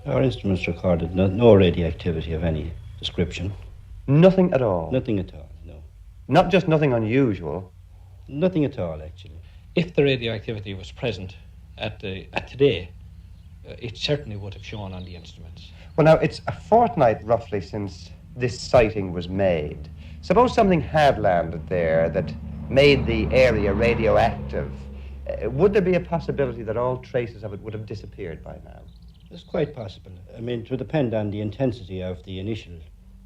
Our instruments recorded no radioactivity of any description. Nothing at all? Nothing at all, no. Not just nothing unusual? Nothing at all, actually. If the radioactivity was present at today, it certainly would have shown on the instruments. Well, now, it's a fortnight roughly since this sighting was made. Suppose something had landed there that made the area radioactive. Would there be a possibility that all traces of it would have disappeared by now? It's quite possible. I mean, it would depend on the intensity of the initial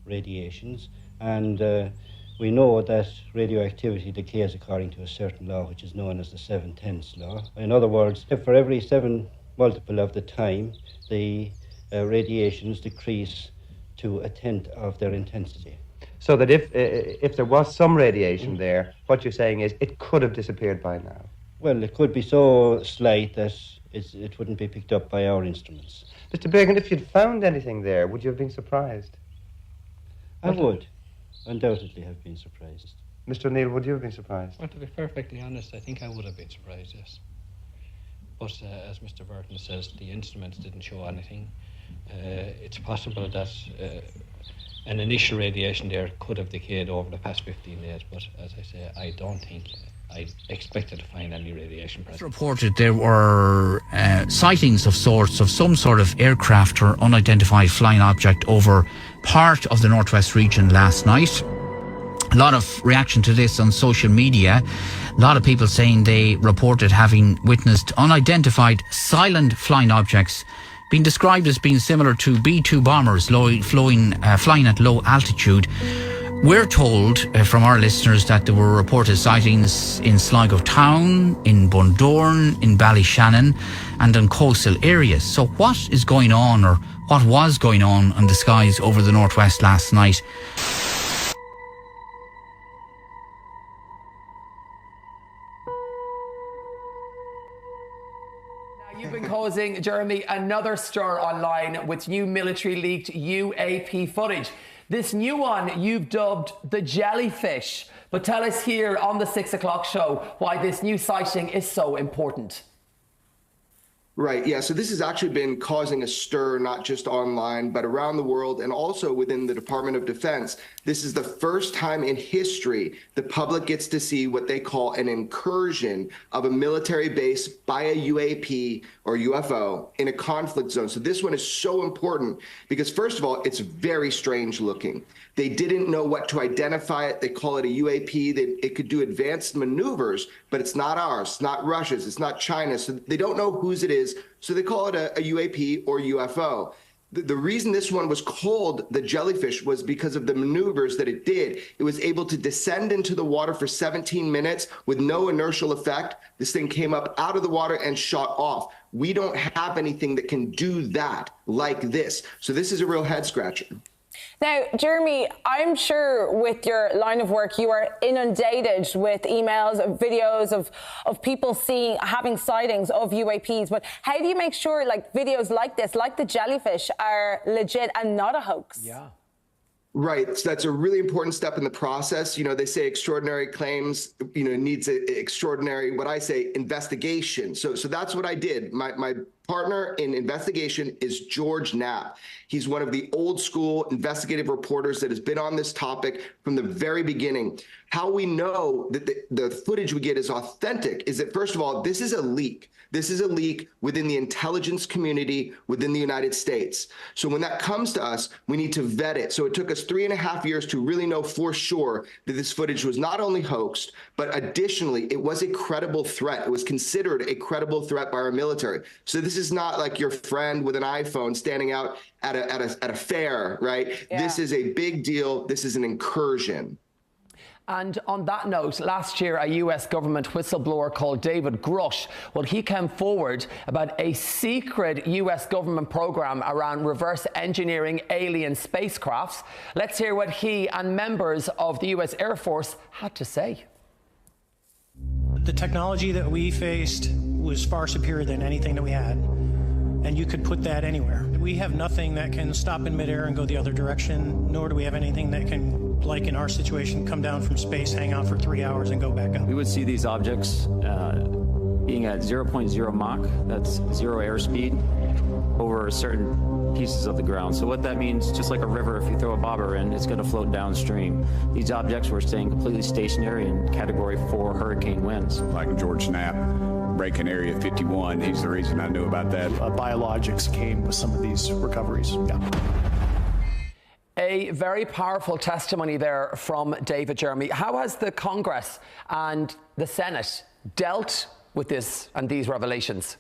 radiations, and we know that radioactivity decays according to a certain law, which is known as the 7/10 law. In other words, if for every 7 multiple of the time, the radiations decrease to 1/10 of their intensity. So that if there was some radiation there, what you're saying is it could have disappeared by now? Well, it could be so slight that it wouldn't be picked up by our instruments. Mr. Bergen, if you'd found anything there, would you have been surprised? I would undoubtedly have been surprised. Mr. O'Neill, would you have been surprised? Well, to be perfectly honest, I think I would have been surprised, yes. But as Mr. Burton says, the instruments didn't show anything. It's possible that an initial radiation there could have decayed over the past 15 days, but as I say, I don't think I expected to find any radiation present. Reported there were sightings of sorts of some sort of aircraft or unidentified flying object over part of the northwest region last night. A lot of reaction to this on social media. A lot of people saying they reported having witnessed unidentified silent flying objects being described as being similar to B-2 bombers flying at low altitude. We're told from our listeners that there were reported sightings in Sligo town, in Bundoran, in Ballyshannon and in coastal areas. So what is going on, or what was going on in the skies over the northwest last night? You've been causing, Jeremy, another stir online with new military leaked UAP footage. This new one you've dubbed the jellyfish. But tell us here on the 6 o'clock show why this new sighting is so important. Right, yeah, so this has actually been causing a stir, not just online, but around the world and also within the Department of Defense. This is the first time in history the public gets to see what they call an incursion of a military base by a UAP or UFO in a conflict zone. So this one is so important because, first of all, it's very strange looking. They didn't know what to identify it. They call it a UAP. It could do advanced maneuvers, but it's not ours. It's not Russia's. It's not China's. So they don't know whose it is. So they call it a UAP or UFO. The reason this one was called the jellyfish was because of the maneuvers that it did. It was able to descend into the water for 17 minutes with no inertial effect. This thing came up out of the water and shot off. We don't have anything that can do that like this. So this is a real head scratcher. Now, Jeremy, I'm sure with your line of work, you are inundated with emails, videos of people having sightings of UAPs. But how do you make sure like videos like this, like the jellyfish, are legit and not a hoax? Yeah. Right. So that's a really important step in the process. You know, they say extraordinary claims, needs an extraordinary, what I say, investigation. So that's what I did. My partner in investigation is George Knapp. He's one of the old school investigative reporters that has been on this topic from the very beginning. How we know that the footage we get is authentic is that, first of all, this is a leak. This is a leak within the intelligence community within the United States. So when that comes to us, we need to vet it. So it took us 3.5 years to really know for sure that this footage was not only hoaxed, but additionally, it was a credible threat. It was considered a credible threat by our military. So this is not like your friend with an iPhone standing out at a fair, right? Yeah. This is a big deal. This is an incursion. And on that note, last year, a US government whistleblower called David Grush, he came forward about a secret US government program around reverse engineering alien spacecrafts. Let's hear what he and members of the US Air Force had to say. The technology that we faced was far superior than anything that we had. And you could put that anywhere. We have nothing that can stop in midair and go the other direction, nor do we have anything that can, like in our situation, come down from space, hang out for 3 hours and go back up. We would see these objects being at 0.0 Mach, that's zero airspeed, over certain pieces of the ground. So what that means, just like a river, if you throw a bobber in, it's going to float downstream. These objects were staying completely stationary in Category 4 hurricane winds. Like George Knapp breaking Area 51, he's the reason I knew about that. Biologics came with some of these recoveries. Yeah. A very powerful testimony there from David, Jeremy. How has the Congress and the Senate dealt with this and these revelations?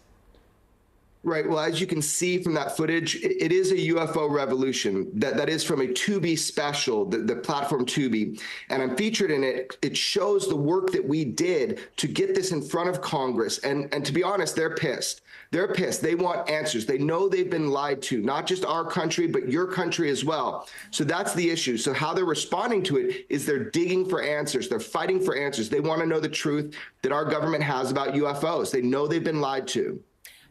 Right. Well, as you can see from that footage, it is a UFO revolution. That is from a Tubi special, the platform Tubi. And I'm featured in it. It shows the work that we did to get this in front of Congress. And to be honest, they're pissed. They're pissed. They want answers. They know they've been lied to, not just our country, but your country as well. So that's the issue. So how they're responding to it is they're digging for answers. They're fighting for answers. They want to know the truth that our government has about UFOs. They know they've been lied to.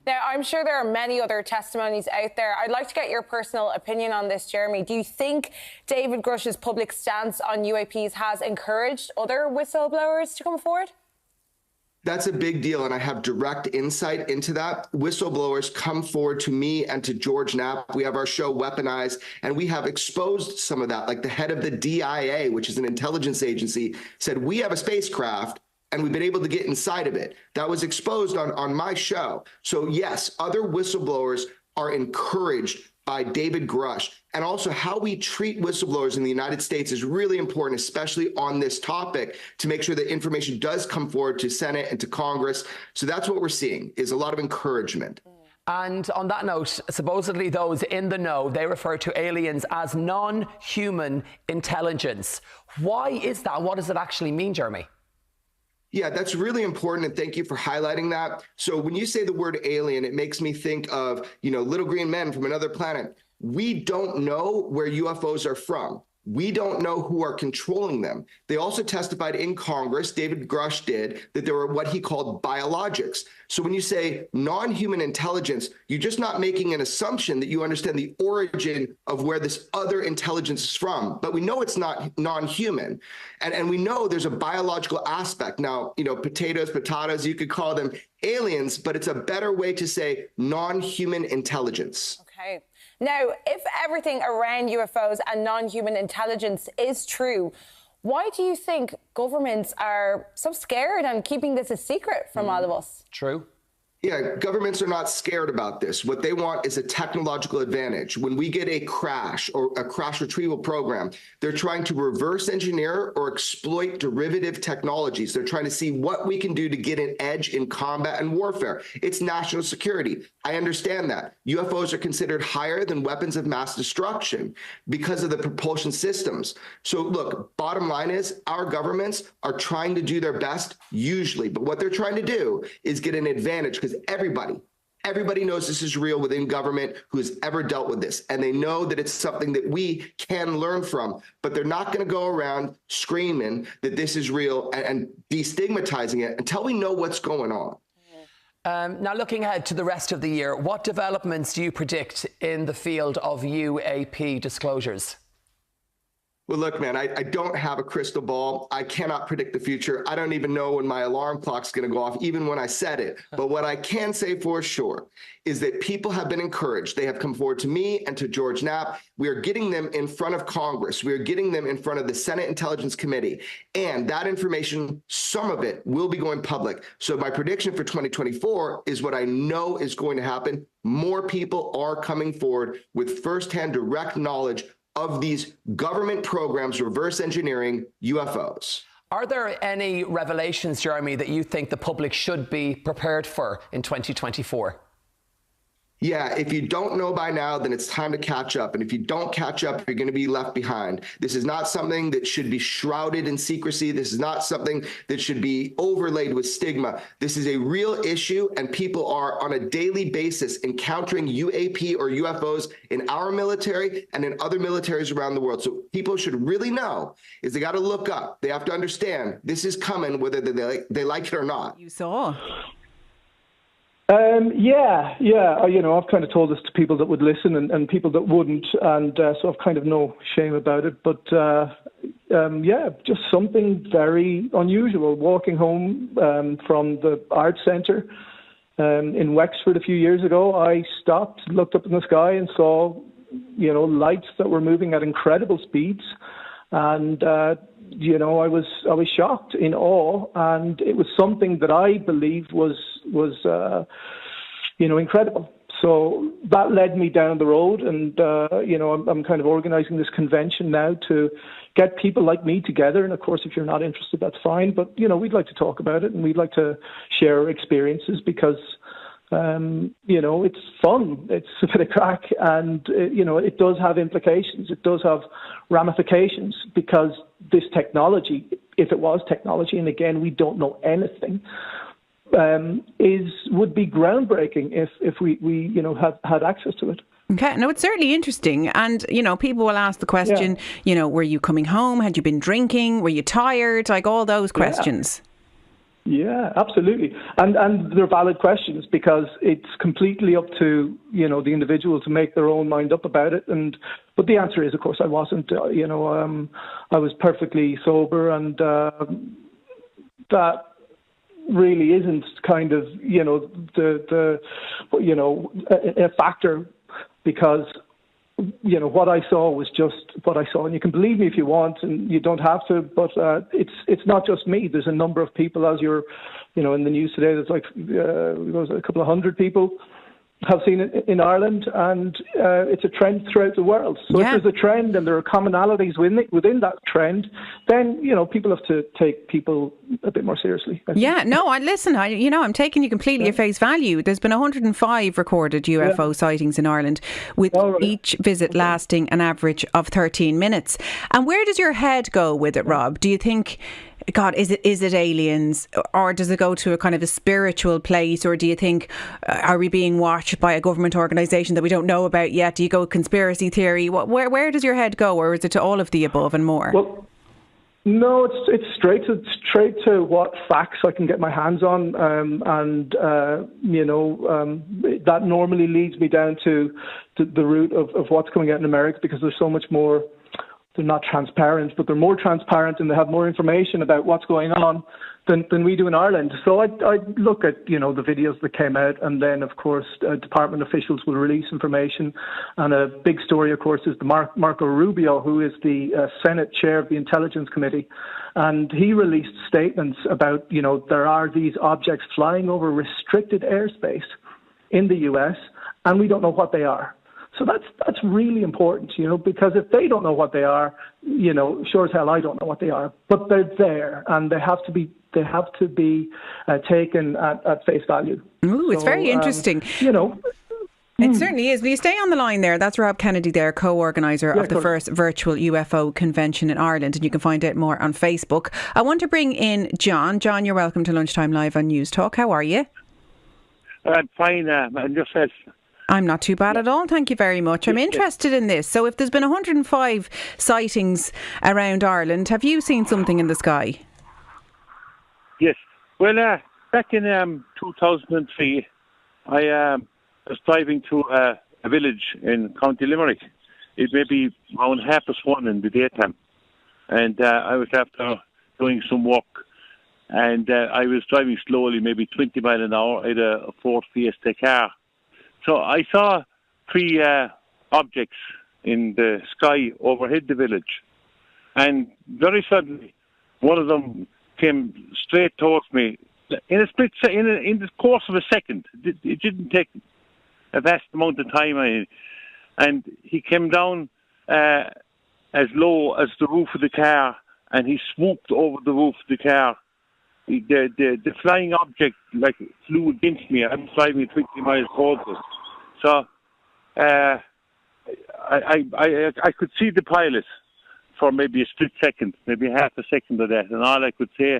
Now, I'm sure there are many other testimonies out there. I'd like to get your personal opinion on this, Jeremy. Do you think David Grush's public stance on UAPs has encouraged other whistleblowers to come forward? That's a big deal, and I have direct insight into that. Whistleblowers come forward to me and to George Knapp. We have our show Weaponized, and we have exposed some of that. Like the head of the DIA, which is an intelligence agency, said, we have a spacecraft, and we've been able to get inside of it. That was exposed on my show. So yes, other whistleblowers are encouraged by David Grush. And also how we treat whistleblowers in the United States is really important, especially on this topic, to make sure that information does come forward to Senate and to Congress. So that's what we're seeing, is a lot of encouragement. And on that note, supposedly those in the know, they refer to aliens as non-human intelligence. Why is that? What does it actually mean, Jeremy? Yeah, that's really important, and thank you for highlighting that. So when you say the word alien, it makes me think of, little green men from another planet. We don't know where UFOs are from. We don't know who are controlling them. They also testified in Congress, David Grush did, that there were what he called biologics. So when you say non-human intelligence, you're just not making an assumption that you understand the origin of where this other intelligence is from. But we know it's not non-human. And we know there's a biological aspect. Now, potatoes, you could call them aliens, but it's a better way to say non-human intelligence. Okay. Now, if everything around UFOs and non-human intelligence is true, why do you think governments are so scared and keeping this a secret from all of us? True. Yeah, governments are not scared about this. What they want is a technological advantage. When we get a crash or a crash retrieval program, they're trying to reverse engineer or exploit derivative technologies. They're trying to see what we can do to get an edge in combat and warfare. It's national security. I understand that. UFOs are considered higher than weapons of mass destruction because of the propulsion systems. So look, bottom line is our governments are trying to do their best usually, but what they're trying to do is get an advantage because everybody knows this is real within government who has ever dealt with this. And they know that it's something that we can learn from, but they're not going to go around screaming that this is real and destigmatizing it until we know what's going on. Now, looking ahead to the rest of the year, what developments do you predict in the field of UAP disclosures? Well, look, man, I don't have a crystal ball. I cannot predict the future. I don't even know when my alarm clock's going to go off, even when I said it. But what I can say for sure is that people have been encouraged. They have come forward to me and to George Knapp. We are getting them in front of Congress. We are getting them in front of the Senate Intelligence Committee. And that information, some of it will be going public. So my prediction for 2024 is what I know is going to happen. More people are coming forward with firsthand direct knowledge of these government programs reverse engineering UFOs. Are there any revelations, Jeremy, that you think the public should be prepared for in 2024? Yeah, if you don't know by now, then it's time to catch up. And if you don't catch up, you're going to be left behind. This is not something that should be shrouded in secrecy. This is not something that should be overlaid with stigma. This is a real issue, and people are on a daily basis encountering UAP or UFOs in our military and in other militaries around the world. So people should really know is they got to look up. They have to understand this is coming, whether they like it or not. You saw. Yeah. I've kind of told this to people that would listen and people that wouldn't, and so I've kind of no shame about it. But just something very unusual. Walking home from the art centre in Wexford a few years ago, I stopped, looked up in the sky, and saw, lights that were moving at incredible speeds, and I was shocked, in awe, and it was something that I believe was incredible. So that led me down the road, and I'm kind of organising this convention now to get people like me together. And of course, if you're not interested, that's fine. But we'd like to talk about it, and we'd like to share experiences because it's fun. It's a bit of crack, and it does have implications. It does have ramifications because this technology, if it was technology, and again, we don't know anything, would be groundbreaking if we had access to it. Okay, no, it's certainly interesting. And, people will ask the question, were you coming home? Had you been drinking? Were you tired? Like all those questions. Yeah, absolutely. And they're valid questions because it's completely up to, the individual to make their own mind up about it. But the answer is, of course, I wasn't. I was perfectly sober, and that really isn't kind of, a factor because what I saw was just what I saw, and you can believe me if you want, and you don't have to. But it's not just me. There's a number of people, as you're, in the news today. There's like a couple of hundred people have seen it in Ireland, and it's a trend throughout the world. So if there's a trend and there are commonalities within that trend, then people have to take people a bit more seriously. I'm taking you completely at face value. There's been 105 recorded UFO sightings in Ireland, with each visit lasting an average of 13 minutes. And where does your head go with it, Rob? Do you think God, is it aliens, or does it go to a kind of a spiritual place, or do you think, are we being watched by a government organisation that we don't know about yet? Do you go conspiracy theory? Where does your head go, or is it to all of the above and more? Well, no, it's straight to what facts I can get my hands on, that normally leads me down to the root of what's going out in America, because there's so much more. They're not transparent, but they're more transparent, and they have more information about what's going on than we do in Ireland. So I look at, the videos that came out, and then, of course, department officials will release information. And a big story, of course, is the Marco Rubio, who is the Senate chair of the Intelligence Committee. And he released statements about, there are these objects flying over restricted airspace in the US, and we don't know what they are. So that's really important, because if they don't know what they are, sure as hell I don't know what they are. But they're there, and they have to be taken at face value. Ooh, it's very interesting. It certainly is. Will you stay on the line there? That's Rob Kennedy there, co-organiser of the first virtual UFO convention in Ireland, and you can find out more on Facebook. I want to bring in John. John, you're welcome to Lunchtime Live on News Talk. How are you? I'm fine, and yourself? I'm not too bad at all, thank you very much. I'm interested in this. So if there's been 105 sightings around Ireland, have you seen something in the sky? Yes. Well, back in 2003, I was driving to a village in County Limerick. It may be around 1:30 in the daytime. And I was after doing some work. And I was driving slowly, maybe 20 miles an hour. I had a Ford Fiesta car. So I saw 3 objects in the sky overhead the village. And very suddenly, one of them came straight towards me in a split in the course of a second. It didn't take a vast amount of time. And he came down as low as the roof of the car, and he swooped over the roof of the car. The flying object flew against me. I'm driving 20 miles towards it. So I could see the pilot for maybe a split second, maybe half a second of that, and all I could say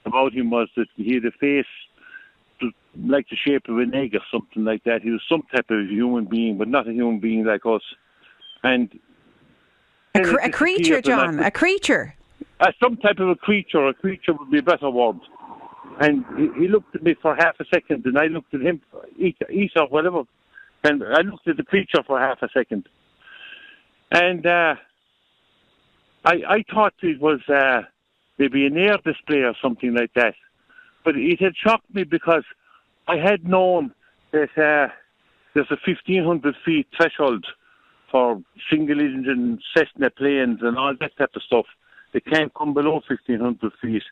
about him was that he had a face like the shape of an egg or something like that. He was some type of human being, but not a human being like us. And a creature, John, a creature. Some type of a creature. A creature would be a better word. And he looked at me for half a second, and I looked at him, or whatever. And I looked at the creature for half a second. And I thought it was maybe an air display or something like that. But it had shocked me because I had known that there's a 1,500 feet threshold for single-engine Cessna planes and all that type of stuff. They can't come below 1,500 feet.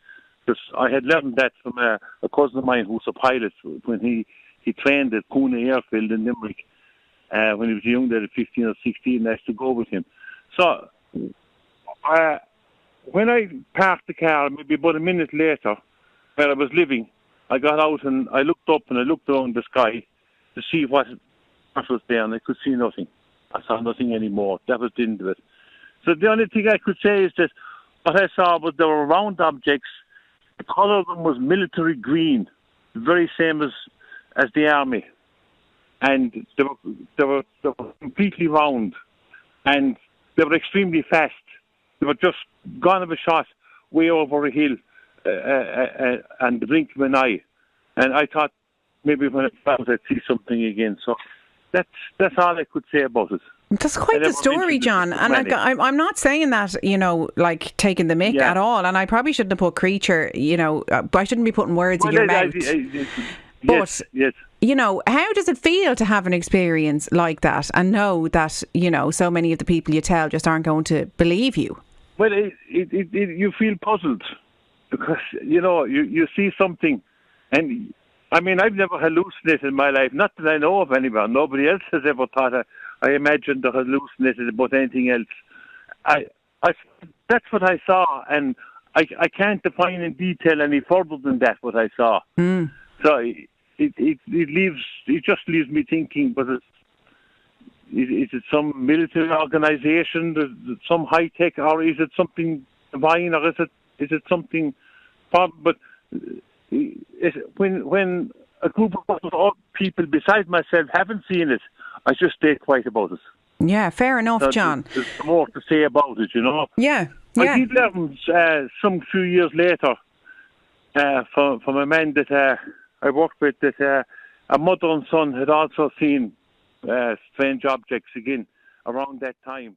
Because I had learned that from a cousin of mine who's a pilot when he trained at Cooney Airfield in Limerick when he was young, there at 15 or 16, and I used to go with him. So when I parked the car, maybe about a minute later, where I was living, I got out and I looked up and I looked around the sky to see what was there, and I could see nothing. I saw nothing anymore. That was the end of it. So the only thing I could say is that what I saw was there were round objects. The colour of them was military green, the very same as the army. And they were completely round. And they were extremely fast. They were just gone of a shot way over a hill and the blink of an eye. And I thought maybe when I found I'd see something again. So that's all I could say about it. That's quite the story, John. And I'm not saying that, like taking the mick at all. And I probably shouldn't have put creature, I shouldn't be putting words in your mouth. Yes. How does it feel to have an experience like that and know that, so many of the people you tell just aren't going to believe you? Well, you feel puzzled because, you see something. And, I mean, I've never hallucinated in my life. Not that I know of anyone. Nobody else has ever thought I imagined or hallucinated about anything else. That's what I saw, and I can't define in detail any further than that what I saw. Mm. So it just leaves me thinking, but is it some military organisation, some high tech, or is it something divine, or is it something problem. But when a group of people besides myself haven't seen it, I just stay quiet about it. Yeah, fair enough, John. There's more to say about it, you know. Yeah. I did learn some few years later from a man that I worked with that a mother and son had also seen strange objects again around that time.